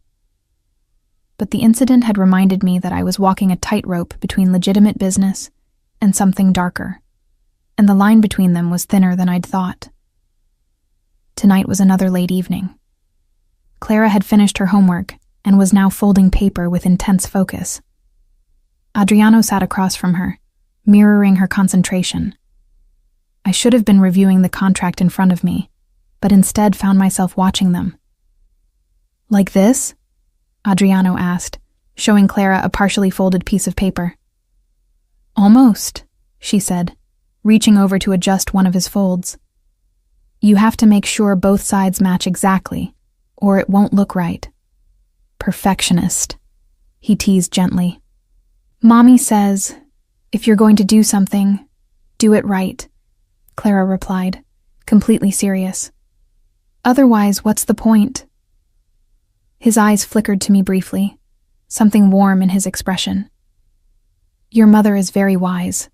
But the incident had reminded me that I was walking a tightrope between legitimate business and something darker, and the line between them was thinner than I'd thought. Tonight was another late evening. Clara had finished her homework and was now folding paper with intense focus. Adriano sat across from her, mirroring her concentration. I should have been reviewing the contract in front of me, but instead found myself watching them. "Like this?" Adriano asked, showing Clara a partially folded piece of paper. "Almost," she said, reaching over to adjust one of his folds. "You have to make sure both sides match exactly, or it won't look right." "Perfectionist," he teased gently. "Mommy says, if you're going to do something, do it right," Clara replied, completely serious. "Otherwise, what's the point?" His eyes flickered to me briefly, something warm in his expression. "Your mother is very wise."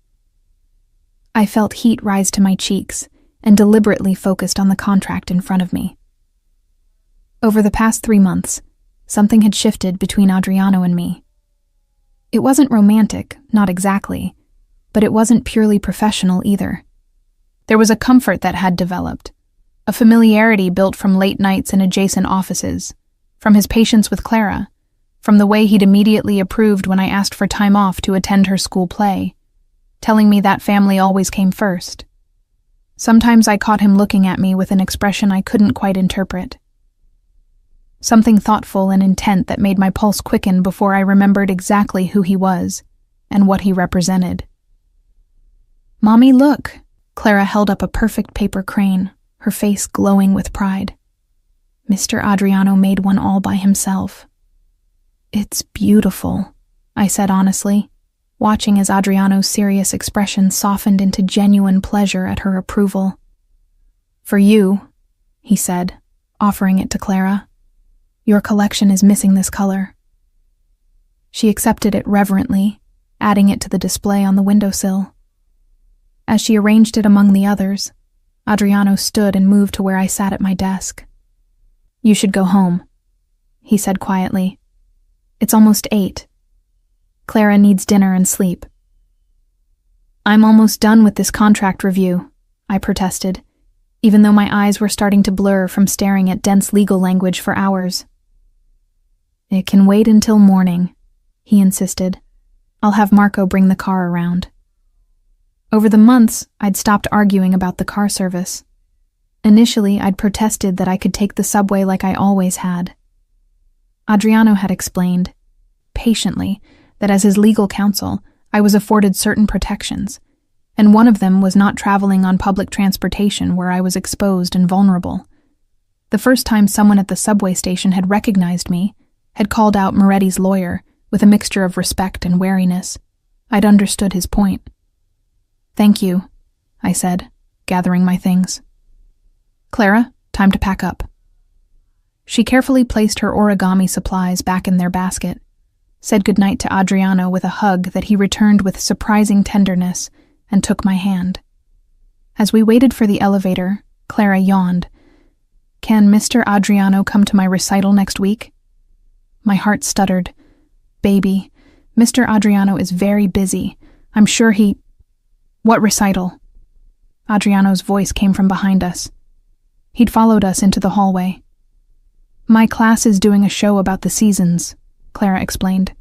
I felt heat rise to my cheeks and deliberately focused on the contract in front of me. Over the past 3 months, something had shifted between Adriano and me. It wasn't romantic, not exactly, but it wasn't purely professional either. There was a comfort that had developed, a familiarity built from late nights in adjacent offices, from his patience with Clara, from the way he'd immediately approved when I asked for time off to attend her school play, telling me that family always came first. Sometimes I caught him looking at me with an expression I couldn't quite interpret. Something thoughtful and intent that made my pulse quicken before I remembered exactly who he was and what he represented. "Mommy, look!" Clara held up a perfect paper crane, her face glowing with pride. Mr. Adriano made one all by himself. "It's beautiful," I said honestly, watching as Adriano's serious expression softened into genuine pleasure at her approval. "For you," he said, offering it to Clara. "Your collection is missing this color." She accepted it reverently, adding it to the display on the windowsill. As she arranged it among the others, Adriano stood and moved to where I sat at my desk. "You should go home," he said quietly. "It's almost 8. Clara needs dinner and sleep." "I'm almost done with this contract review," I protested, even though my eyes were starting to blur from staring at dense legal language for hours. "It can wait until morning," he insisted. "I'll have Marco bring the car around." Over the months, I'd stopped arguing about the car service. Initially, I'd protested that I could take the subway like I always had. Adriano had explained, patiently, that as his legal counsel, I was afforded certain protections, and one of them was not traveling on public transportation where I was exposed and vulnerable. The first time someone at the subway station had recognized me, had called out Moretti's lawyer with a mixture of respect and wariness, I'd understood his point. "Thank you," I said, gathering my things. "Clara, time to pack up." She carefully placed her origami supplies back in their basket, said goodnight to Adriano with a hug that he returned with surprising tenderness, and took my hand. As we waited for the elevator, Clara yawned. "Can Mr. Adriano come to my recital next week?" My heart stuttered. "Baby, Mr. Adriano is very busy. I'm sure he—" "What recital?" Adriano's voice came from behind us. He'd followed us into the hallway. "My class is doing a show about the seasons," Clara explained.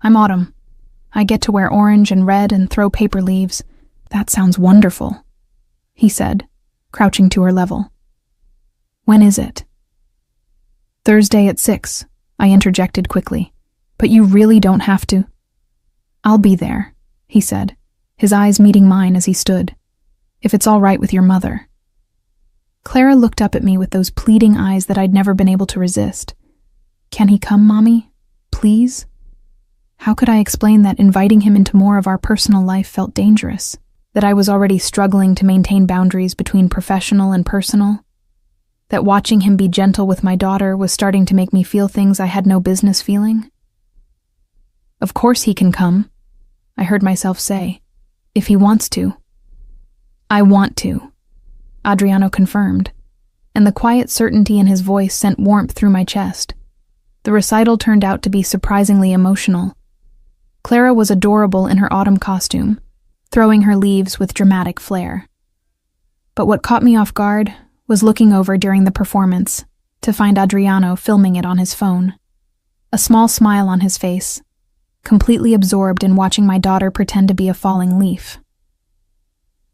"I'm autumn. I get to wear orange and red and throw paper leaves. That sounds wonderful," he said, crouching to her level. "When is it?" "Thursday at 6, I interjected quickly. "But you really don't have to." "I'll be there," he said, his eyes meeting mine as he stood. "If it's all right with your mother." Clara looked up at me with those pleading eyes that I'd never been able to resist. "Can he come, Mommy? Please?" How could I explain that inviting him into more of our personal life felt dangerous? That I was already struggling to maintain boundaries between professional and personal? That watching him be gentle with my daughter was starting to make me feel things I had no business feeling? "Of course he can come," I heard myself say, "if he wants to." "I want to," Adriano confirmed, and the quiet certainty in his voice sent warmth through my chest. The recital turned out to be surprisingly emotional. Clara was adorable in her autumn costume, throwing her leaves with dramatic flair. But what caught me off guard was looking over during the performance to find Adriano filming it on his phone. A small smile on his face, completely absorbed in watching my daughter pretend to be a falling leaf.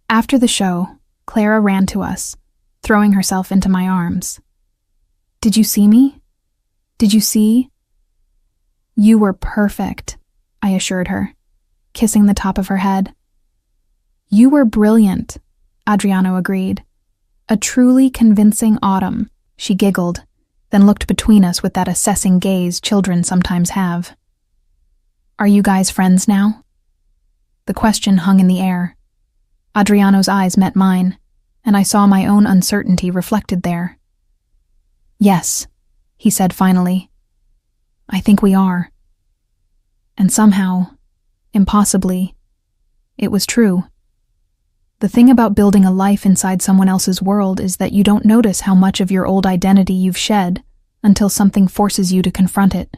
After the show, Clara ran to us, throwing herself into my arms. "Did you see me? Did you see?" "You were perfect," I assured her, kissing the top of her head. "You were brilliant," Adriano agreed. "A truly convincing autumn," she giggled, then looked between us with that assessing gaze children sometimes have. "Are you guys friends now?" The question hung in the air. Adriano's eyes met mine, and I saw my own uncertainty reflected there. "Yes," he said finally. "I think we are." And somehow, impossibly, it was true. The thing about building a life inside someone else's world is that you don't notice how much of your old identity you've shed until something forces you to confront it.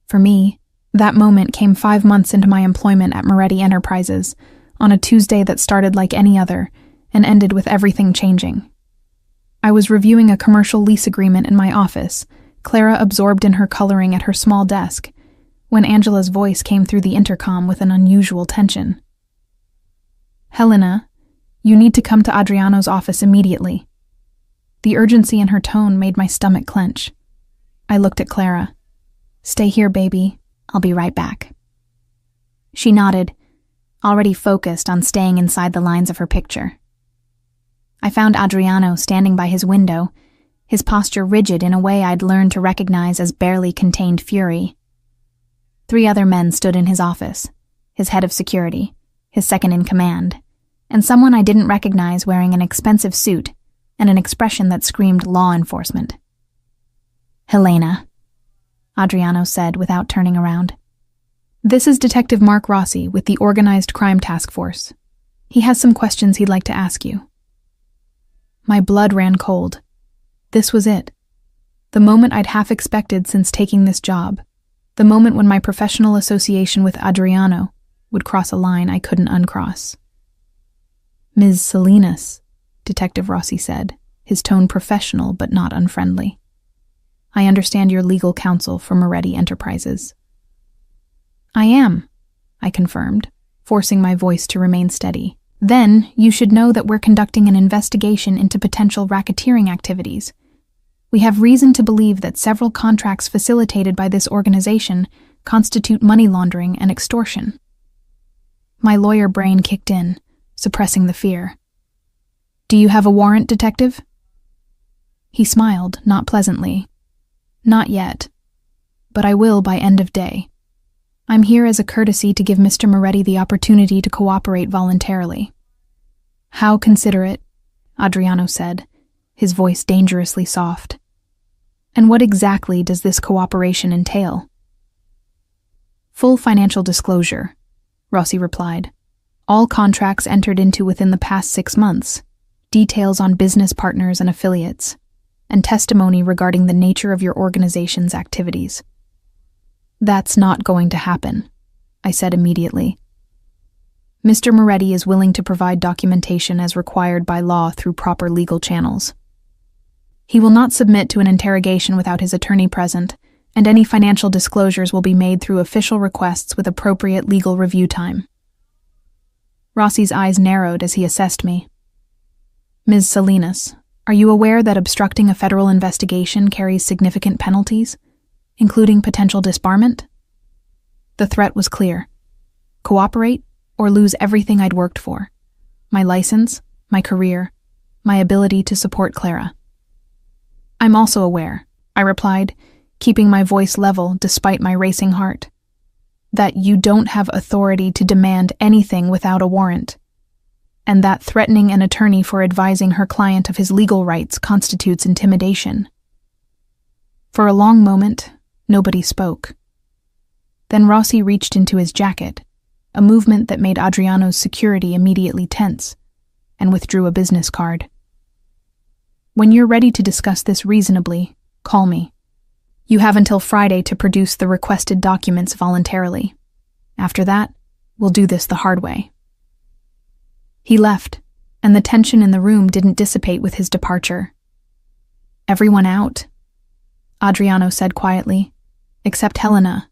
For me, that moment came 5 months into my employment at Moretti Enterprises, on a Tuesday that started like any other and ended with everything changing. I was reviewing a commercial lease agreement in my office, Clara absorbed in her coloring at her small desk, when Angela's voice came through the intercom with an unusual tension. "Helena, you need to come to Adriano's office immediately." The urgency in her tone made my stomach clench. I looked at Clara. "Stay here, baby. I'll be right back." She nodded, already focused on staying inside the lines of her picture. I found Adriano standing by his window, his posture rigid in a way I'd learned to recognize as barely contained fury. 3 other men stood in his office, his head of security, his second in command, and someone I didn't recognize wearing an expensive suit and an expression that screamed law enforcement. "Helena," Adriano said without turning around. "This is Detective Mark Rossi with the Organized Crime Task Force. He has some questions he'd like to ask you." My blood ran cold. This was it. The moment I'd half expected since taking this job. The moment when my professional association with Adriano would cross a line I couldn't uncross. "Ms. Salinas," Detective Rossi said, his tone professional but not unfriendly. "I understand you're legal counsel for Moretti Enterprises." "I am," I confirmed, forcing my voice to remain steady. Then you should know that we're conducting an investigation into potential racketeering activities. We have reason to believe that several contracts facilitated by this organization constitute money laundering and extortion. My lawyer brain kicked in, suppressing the fear. Do you have a warrant, detective? He smiled, not pleasantly. Not yet, but I will by end of day. I'm here as a courtesy to give Mr. Moretti the opportunity to cooperate voluntarily. How considerate, Adriano said, his voice dangerously soft. And what exactly does this cooperation entail? Full financial disclosure, Rossi replied. All contracts entered into within the past 6 months, details on business partners and affiliates, and testimony regarding the nature of your organization's activities. That's not going to happen, I said immediately. Mr. Moretti is willing to provide documentation as required by law through proper legal channels. He will not submit to an interrogation without his attorney present, and any financial disclosures will be made through official requests with appropriate legal review time. Rossi's eyes narrowed as he assessed me. Ms. Salinas, are you aware that obstructing a federal investigation carries significant penalties, including potential disbarment? The threat was clear. Cooperate or lose everything I'd worked for. My license, my career, my ability to support Clara. I'm also aware, I replied, keeping my voice level despite my racing heart, that you don't have authority to demand anything without a warrant, and that threatening an attorney for advising her client of his legal rights constitutes intimidation. For a long moment, nobody spoke. Then Rossi reached into his jacket, a movement that made Adriano's security immediately tense, and withdrew a business card. When you're ready to discuss this reasonably, call me. You have until Friday to produce the requested documents voluntarily. After that, we'll do this the hard way. He left, and the tension in the room didn't dissipate with his departure. Everyone out, Adriano said quietly, except Helena.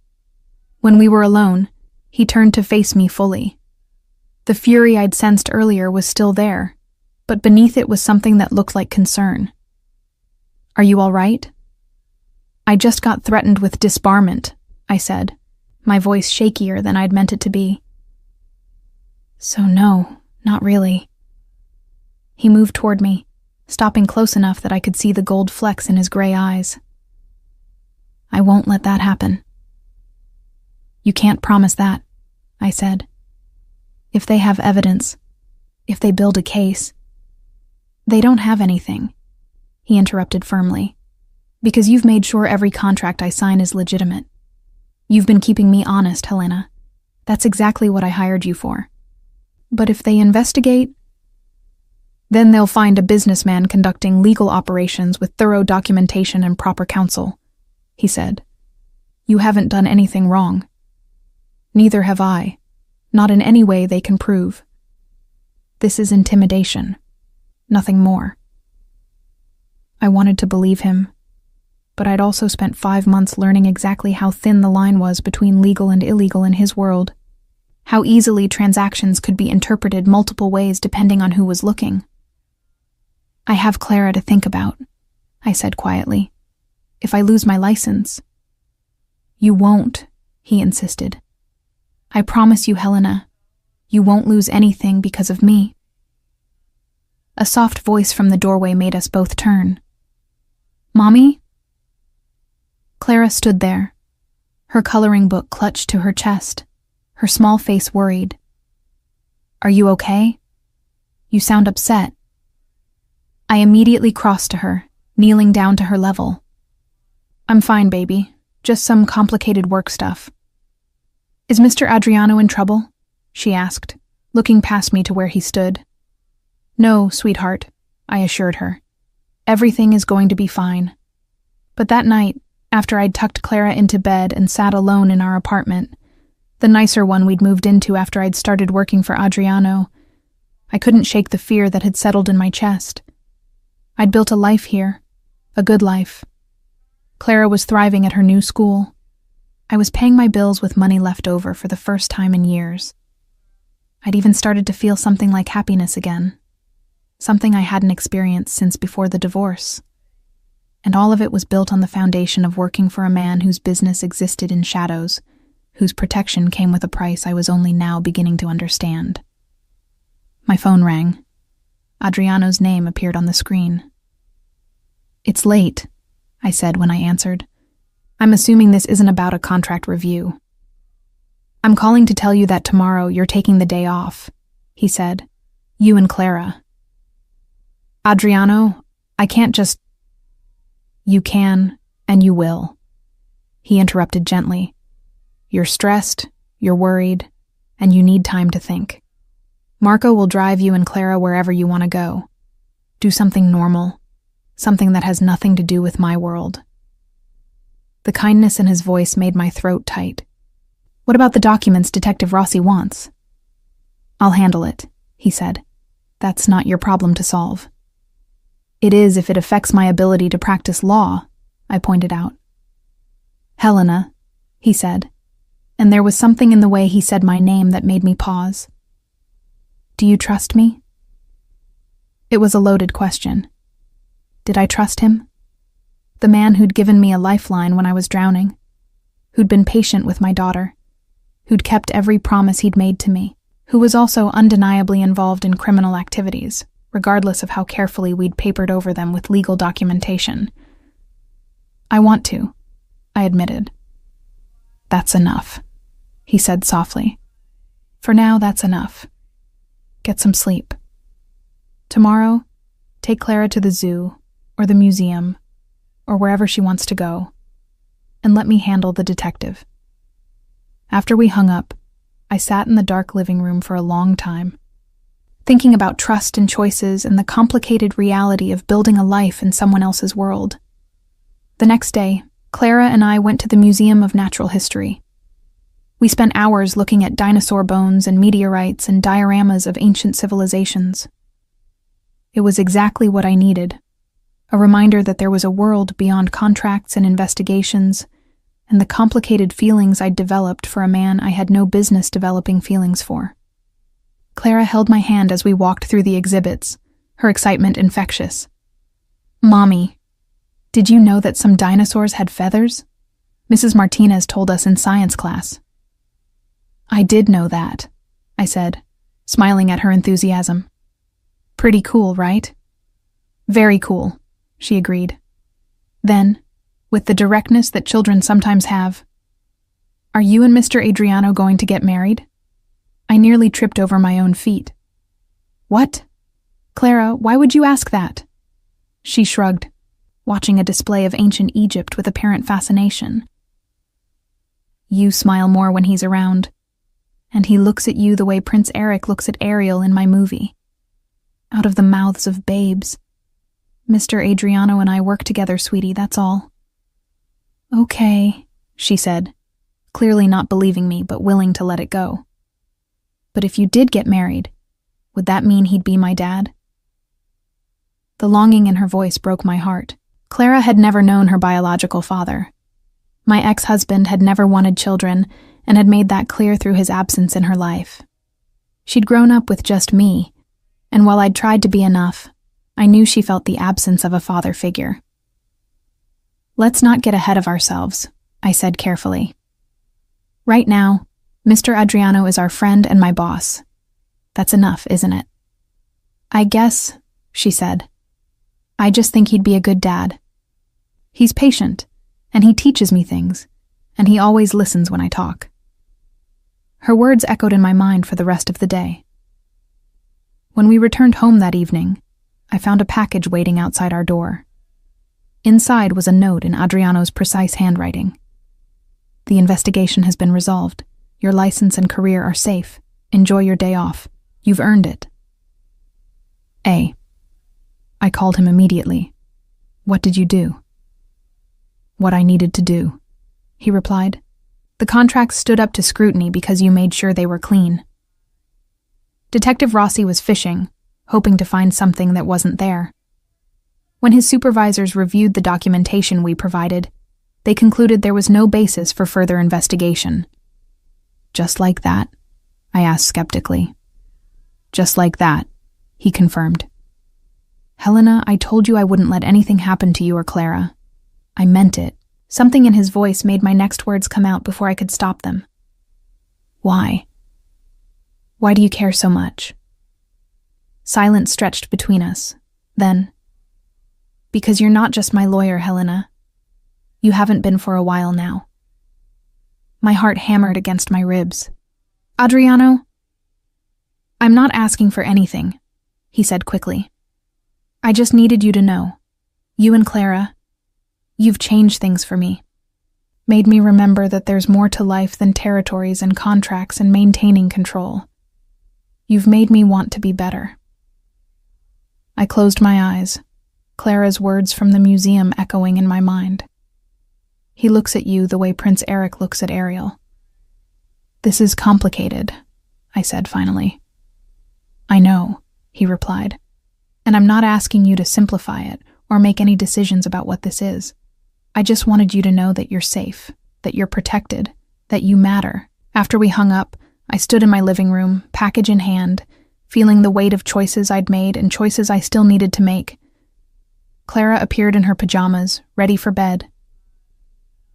When we were alone, he turned to face me fully. The fury I'd sensed earlier was still there, but beneath it was something that looked like concern. Are you all right? I just got threatened with disbarment, I said, my voice shakier than I'd meant it to be. So no, not really. He moved toward me, stopping close enough that I could see the gold flecks in his gray eyes. I won't let that happen. You can't promise that, I said. If they have evidence, if they build a case. They don't have anything, he interrupted firmly, because you've made sure every contract I sign is legitimate. You've been keeping me honest, Helena. That's exactly what I hired you for. But if they investigate, then they'll find a businessman conducting legal operations with thorough documentation and proper counsel, he said. You haven't done anything wrong. Neither have I, not in any way they can prove. This is intimidation, nothing more. I wanted to believe him, but I'd also spent 5 months learning exactly how thin the line was between legal and illegal in his world, how easily transactions could be interpreted multiple ways depending on who was looking. I have Clara to think about, I said quietly. If I lose my license. You won't, he insisted. I promise you, Helena, you won't lose anything because of me. A soft voice from the doorway made us both turn. Mommy? Clara stood there, her coloring book clutched to her chest, her small face worried. Are you okay? You sound upset. I immediately crossed to her, kneeling down to her level. I'm fine, baby. Just some complicated work stuff. Is Mr. Adriano in trouble? She asked, looking past me to where he stood. No, sweetheart, I assured her. Everything is going to be fine. But that night, after I'd tucked Clara into bed and sat alone in our apartment, the nicer one we'd moved into after I'd started working for Adriano, I couldn't shake the fear that had settled in my chest. I'd built a life here, a good life. Clara was thriving at her new school. I was paying my bills with money left over for the first time in years. I'd even started to feel something like happiness again, something I hadn't experienced since before the divorce. And all of it was built on the foundation of working for a man whose business existed in shadows, whose protection came with a price I was only now beginning to understand. My phone rang. Adriano's name appeared on the screen. "It's late," I said when I answered. "I'm assuming this isn't about a contract review." "I'm calling to tell you that tomorrow you're taking the day off," he said. "You and Clara." "Adriano, I can't just—" "You can, and you will," he interrupted gently. "You're stressed, you're worried, and you need time to think. Marco will drive you and Clara wherever you want to go. Do something normal, something that has nothing to do with my world." The kindness in his voice made my throat tight. "What about the documents Detective Rossi wants?" "I'll handle it," he said. "That's not your problem to solve." "It is if it affects my ability to practice law," I pointed out. "Helena," he said, and there was something in the way he said my name that made me pause. "Do you trust me?" It was a loaded question. Did I trust him? The man who'd given me a lifeline when I was drowning, who'd been patient with my daughter, who'd kept every promise he'd made to me, who was also undeniably involved in criminal activities, regardless of how carefully we'd papered over them with legal documentation. "I want to," I admitted. "That's enough," he said softly. "For now, that's enough. Get some sleep. Tomorrow, take Clara to the zoo, or the museum, or wherever she wants to go, and let me handle the detective." After we hung up, I sat in the dark living room for a long time, thinking about trust and choices and the complicated reality of building a life in someone else's world. The next day, Clara and I went to the Museum of Natural History. We spent hours looking at dinosaur bones and meteorites and dioramas of ancient civilizations. It was exactly what I needed, a reminder that there was a world beyond contracts and investigations, and the complicated feelings I'd developed for a man I had no business developing feelings for. Clara held my hand as we walked through the exhibits, her excitement infectious. "Mommy, did you know that some dinosaurs had feathers? Mrs. Martinez told us in science class." "I did know that," I said, smiling at her enthusiasm. "Pretty cool, right?" "Very cool," she agreed. Then, with the directness that children sometimes have, "Are you and Mr. Adriano going to get married?" I nearly tripped over my own feet. "What? Clara, why would you ask that?" She shrugged, watching a display of ancient Egypt with apparent fascination. "You smile more when he's around, and he looks at you the way Prince Eric looks at Ariel in my movie. Out of the mouths of babes. Mr. Adriano and I work together, sweetie, that's all." "Okay," she said, clearly not believing me but willing to let it go. "But if you did get married, would that mean he'd be my dad?" The longing in her voice broke my heart. Clara had never known her biological father. My ex-husband had never wanted children and had made that clear through his absence in her life. She'd grown up with just me, and while I'd tried to be enough, I knew she felt the absence of a father figure. "Let's not get ahead of ourselves," I said carefully. "Right now, Mr. Adriano is our friend and my boss. That's enough, isn't it?" "I guess," she said. "I just think he'd be a good dad. He's patient, and he teaches me things, and he always listens when I talk." Her words echoed in my mind for the rest of the day. When we returned home that evening, I found a package waiting outside our door. Inside was a note in Adriano's precise handwriting. "The investigation has been resolved. Your license and career are safe. Enjoy your day off. You've earned it." I called him immediately. "What did you do?" "What I needed to do," he replied. "The contracts stood up to scrutiny because you made sure they were clean." Detective Rossi was fishing, hoping to find something that wasn't there. When his supervisors reviewed the documentation we provided, they concluded there was no basis for further investigation. "Just like that?" I asked skeptically. Just like that, he confirmed. Helena, I told you I wouldn't let anything happen to you or Clara. I meant it. Something in his voice made my next words come out before I could stop them. Why? Why do you care so much? Silence stretched between us. Then, because you're not just my lawyer, Helena. You haven't been for a while now. My heart hammered against my ribs. Adriano? I'm not asking for anything, he said quickly. I just needed you to know. You and Clara, you've changed things for me. Made me remember that there's more to life than territories and contracts and maintaining control. You've made me want to be better. I closed my eyes, Clara's words from the museum echoing in my mind. He looks at you the way Prince Eric looks at Ariel. This is complicated, I said finally. I know, he replied, and I'm not asking you to simplify it or make any decisions about what this is. I just wanted you to know that you're safe, that you're protected, that you matter. After we hung up, I stood in my living room, package in hand, feeling the weight of choices I'd made and choices I still needed to make. Clara appeared in her pajamas, ready for bed.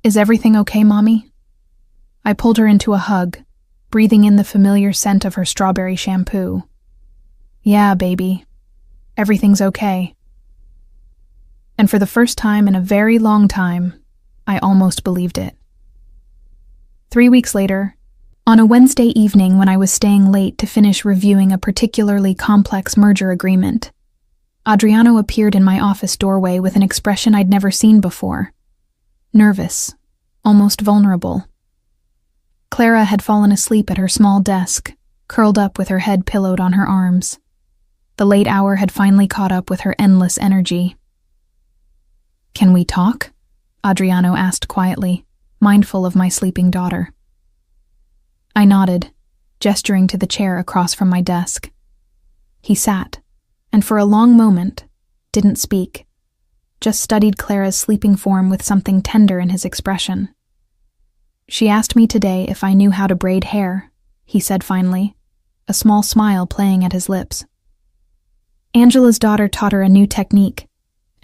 Is everything okay, Mommy? I pulled her into a hug, breathing in the familiar scent of her strawberry shampoo. Yeah, baby. Everything's okay. And for the first time in a very long time, I almost believed it. 3 weeks later, on a Wednesday evening when I was staying late to finish reviewing a particularly complex merger agreement, Adriano appeared in my office doorway with an expression I'd never seen before. Nervous, almost vulnerable. Clara had fallen asleep at her small desk, curled up with her head pillowed on her arms. The late hour had finally caught up with her endless energy. Can we talk? Adriano asked quietly, mindful of my sleeping daughter. I nodded, gesturing to the chair across from my desk. He sat, and for a long moment, didn't speak, just studied Clara's sleeping form with something tender in his expression. She asked me today if I knew how to braid hair, he said finally, a small smile playing at his lips. Angela's daughter taught her a new technique,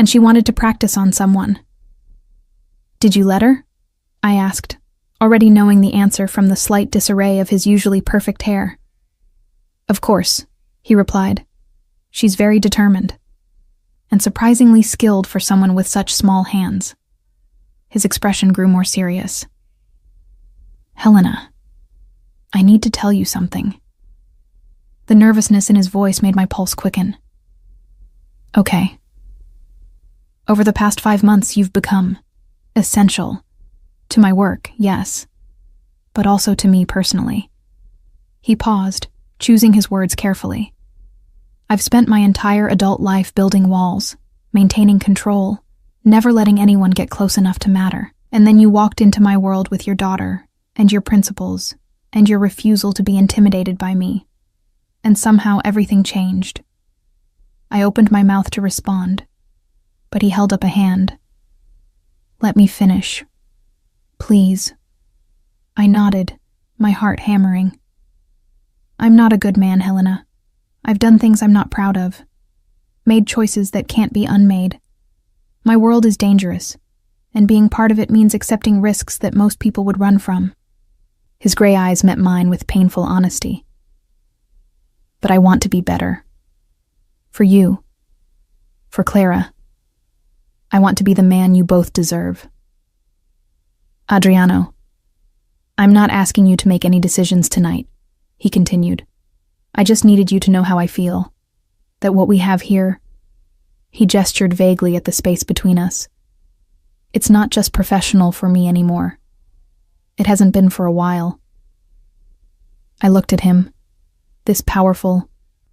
and she wanted to practice on someone. Did you let her? I asked, already knowing the answer from the slight disarray of his usually perfect hair. Of course, he replied. She's very determined, and surprisingly skilled for someone with such small hands. His expression grew more serious. Helena, I need to tell you something. The nervousness in his voice made my pulse quicken. Okay. Over the past 5 months, you've become essential. To my work, yes, but also to me personally. He paused, choosing his words carefully. I've spent my entire adult life building walls, maintaining control, never letting anyone get close enough to matter. And then you walked into my world with your daughter, and your principles, and your refusal to be intimidated by me. And somehow everything changed. I opened my mouth to respond, but he held up a hand. Let me finish. Please. I nodded, my heart hammering. I'm not a good man, Helena. I've done things I'm not proud of. Made choices that can't be unmade. My world is dangerous, and being part of it means accepting risks that most people would run from. His gray eyes met mine with painful honesty. But I want to be better. For you. For Clara. I want to be the man you both deserve. Adriano, I'm not asking you to make any decisions tonight, he continued. I just needed you to know how I feel. That what we have here, he gestured vaguely at the space between us. It's not just professional for me anymore. It hasn't been for a while. I looked at him, this powerful,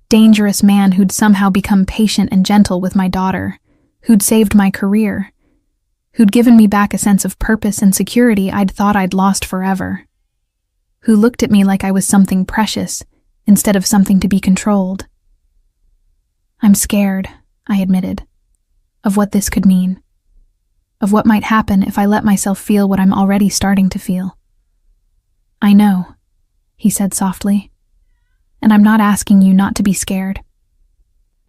dangerous man who'd somehow become patient and gentle with my daughter, who'd saved my career, who'd given me back a sense of purpose and security I'd thought I'd lost forever, who looked at me like I was something precious instead of something to be controlled. I'm scared, I admitted, of what this could mean, of what might happen if I let myself feel what I'm already starting to feel. I know, he said softly, and I'm not asking you not to be scared.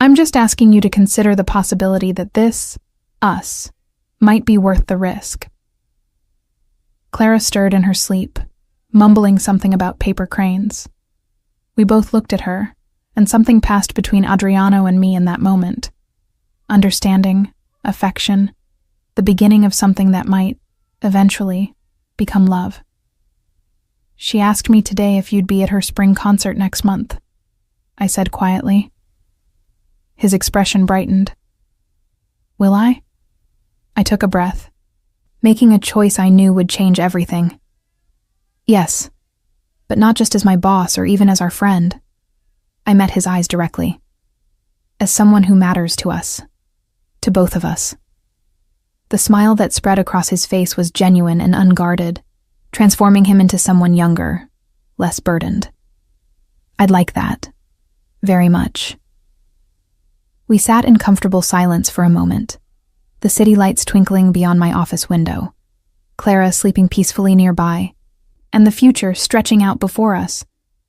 I'm just asking you to consider the possibility that this, us, might be worth the risk." Clara stirred in her sleep, mumbling something about paper cranes. We both looked at her, and something passed between Adriano and me in that moment. Understanding, affection, the beginning of something that might, eventually, become love. "She asked me today if you'd be at her spring concert next month," I said quietly. His expression brightened. "Will I?" I took a breath, making a choice I knew would change everything. "Yes, but not just as my boss or even as our friend." I met his eyes directly. "As someone who matters to us. To both of us." The smile that spread across his face was genuine and unguarded, transforming him into someone younger, less burdened. I'd like that. Very much. We sat in comfortable silence for a moment, the city lights twinkling beyond my office window, Clara sleeping peacefully nearby, and the future stretching out before us,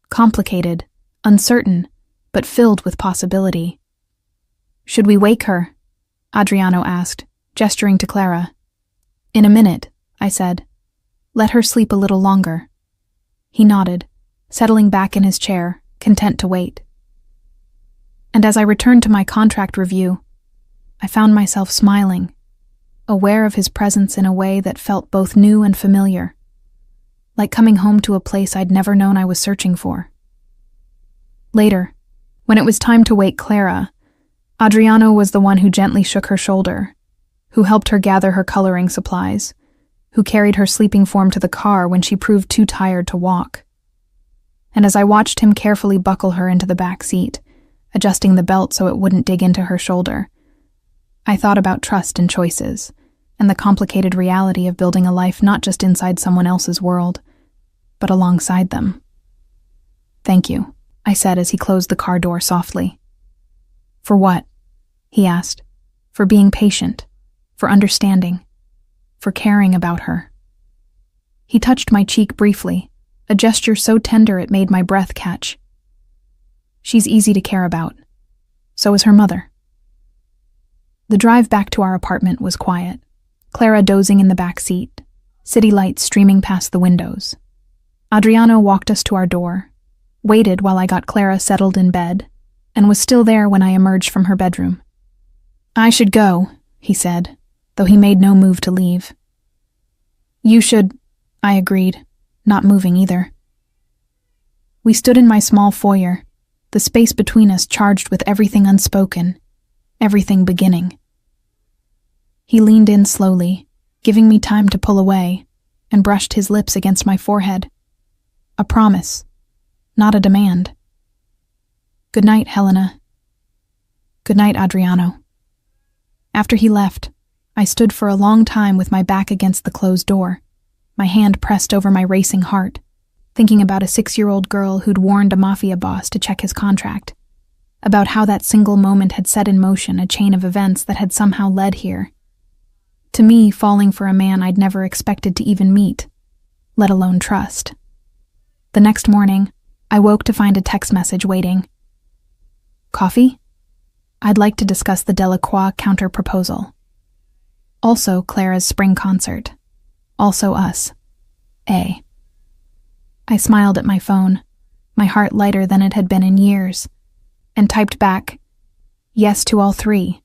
complicated, uncertain, but filled with possibility. "Should we wake her?" Adriano asked, gesturing to Clara. "In a minute," I said. "Let her sleep a little longer." He nodded, settling back in his chair, content to wait. And as I returned to my contract review, I found myself smiling, aware of his presence in a way that felt both new and familiar, like coming home to a place I'd never known I was searching for. Later, when it was time to wake Clara, Adriano was the one who gently shook her shoulder, who helped her gather her coloring supplies, who carried her sleeping form to the car when she proved too tired to walk. And as I watched him carefully buckle her into the back seat, adjusting the belt so it wouldn't dig into her shoulder, I thought about trust and choices, and the complicated reality of building a life not just inside someone else's world, but alongside them. "Thank you," I said as he closed the car door softly. "For what?" he asked. "For being patient, for understanding, for caring about her." He touched my cheek briefly, a gesture so tender it made my breath catch. "She's easy to care about. So is her mother." The drive back to our apartment was quiet, Clara dozing in the back seat, city lights streaming past the windows. Adriano walked us to our door, waited while I got Clara settled in bed, and was still there when I emerged from her bedroom. "I should go," he said, though he made no move to leave. "You should," I agreed, not moving either. We stood in my small foyer, the space between us charged with everything unspoken, everything beginning. He leaned in slowly, giving me time to pull away, and brushed his lips against my forehead. A promise, not a demand. "Good night, Helena." "Good night, Adriano." After he left, I stood for a long time with my back against the closed door, my hand pressed over my racing heart, thinking about a 6-year-old girl who'd warned a Mafia boss to check his contract, about how that single moment had set in motion a chain of events that had somehow led here. To me, falling for a man I'd never expected to even meet, let alone trust. The next morning, I woke to find a text message waiting. "Coffee? I'd like to discuss the Delacroix counter-proposal. Also Clara's spring concert. Also us. A." I smiled at my phone, my heart lighter than it had been in years, and typed back, "Yes to all three,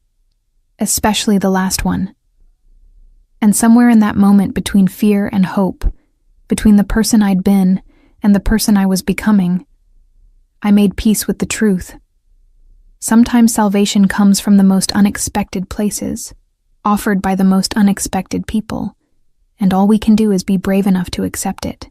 especially the last one." And somewhere in that moment between fear and hope, between the person I'd been and the person I was becoming, I made peace with the truth. Sometimes salvation comes from the most unexpected places, offered by the most unexpected people, and all we can do is be brave enough to accept it.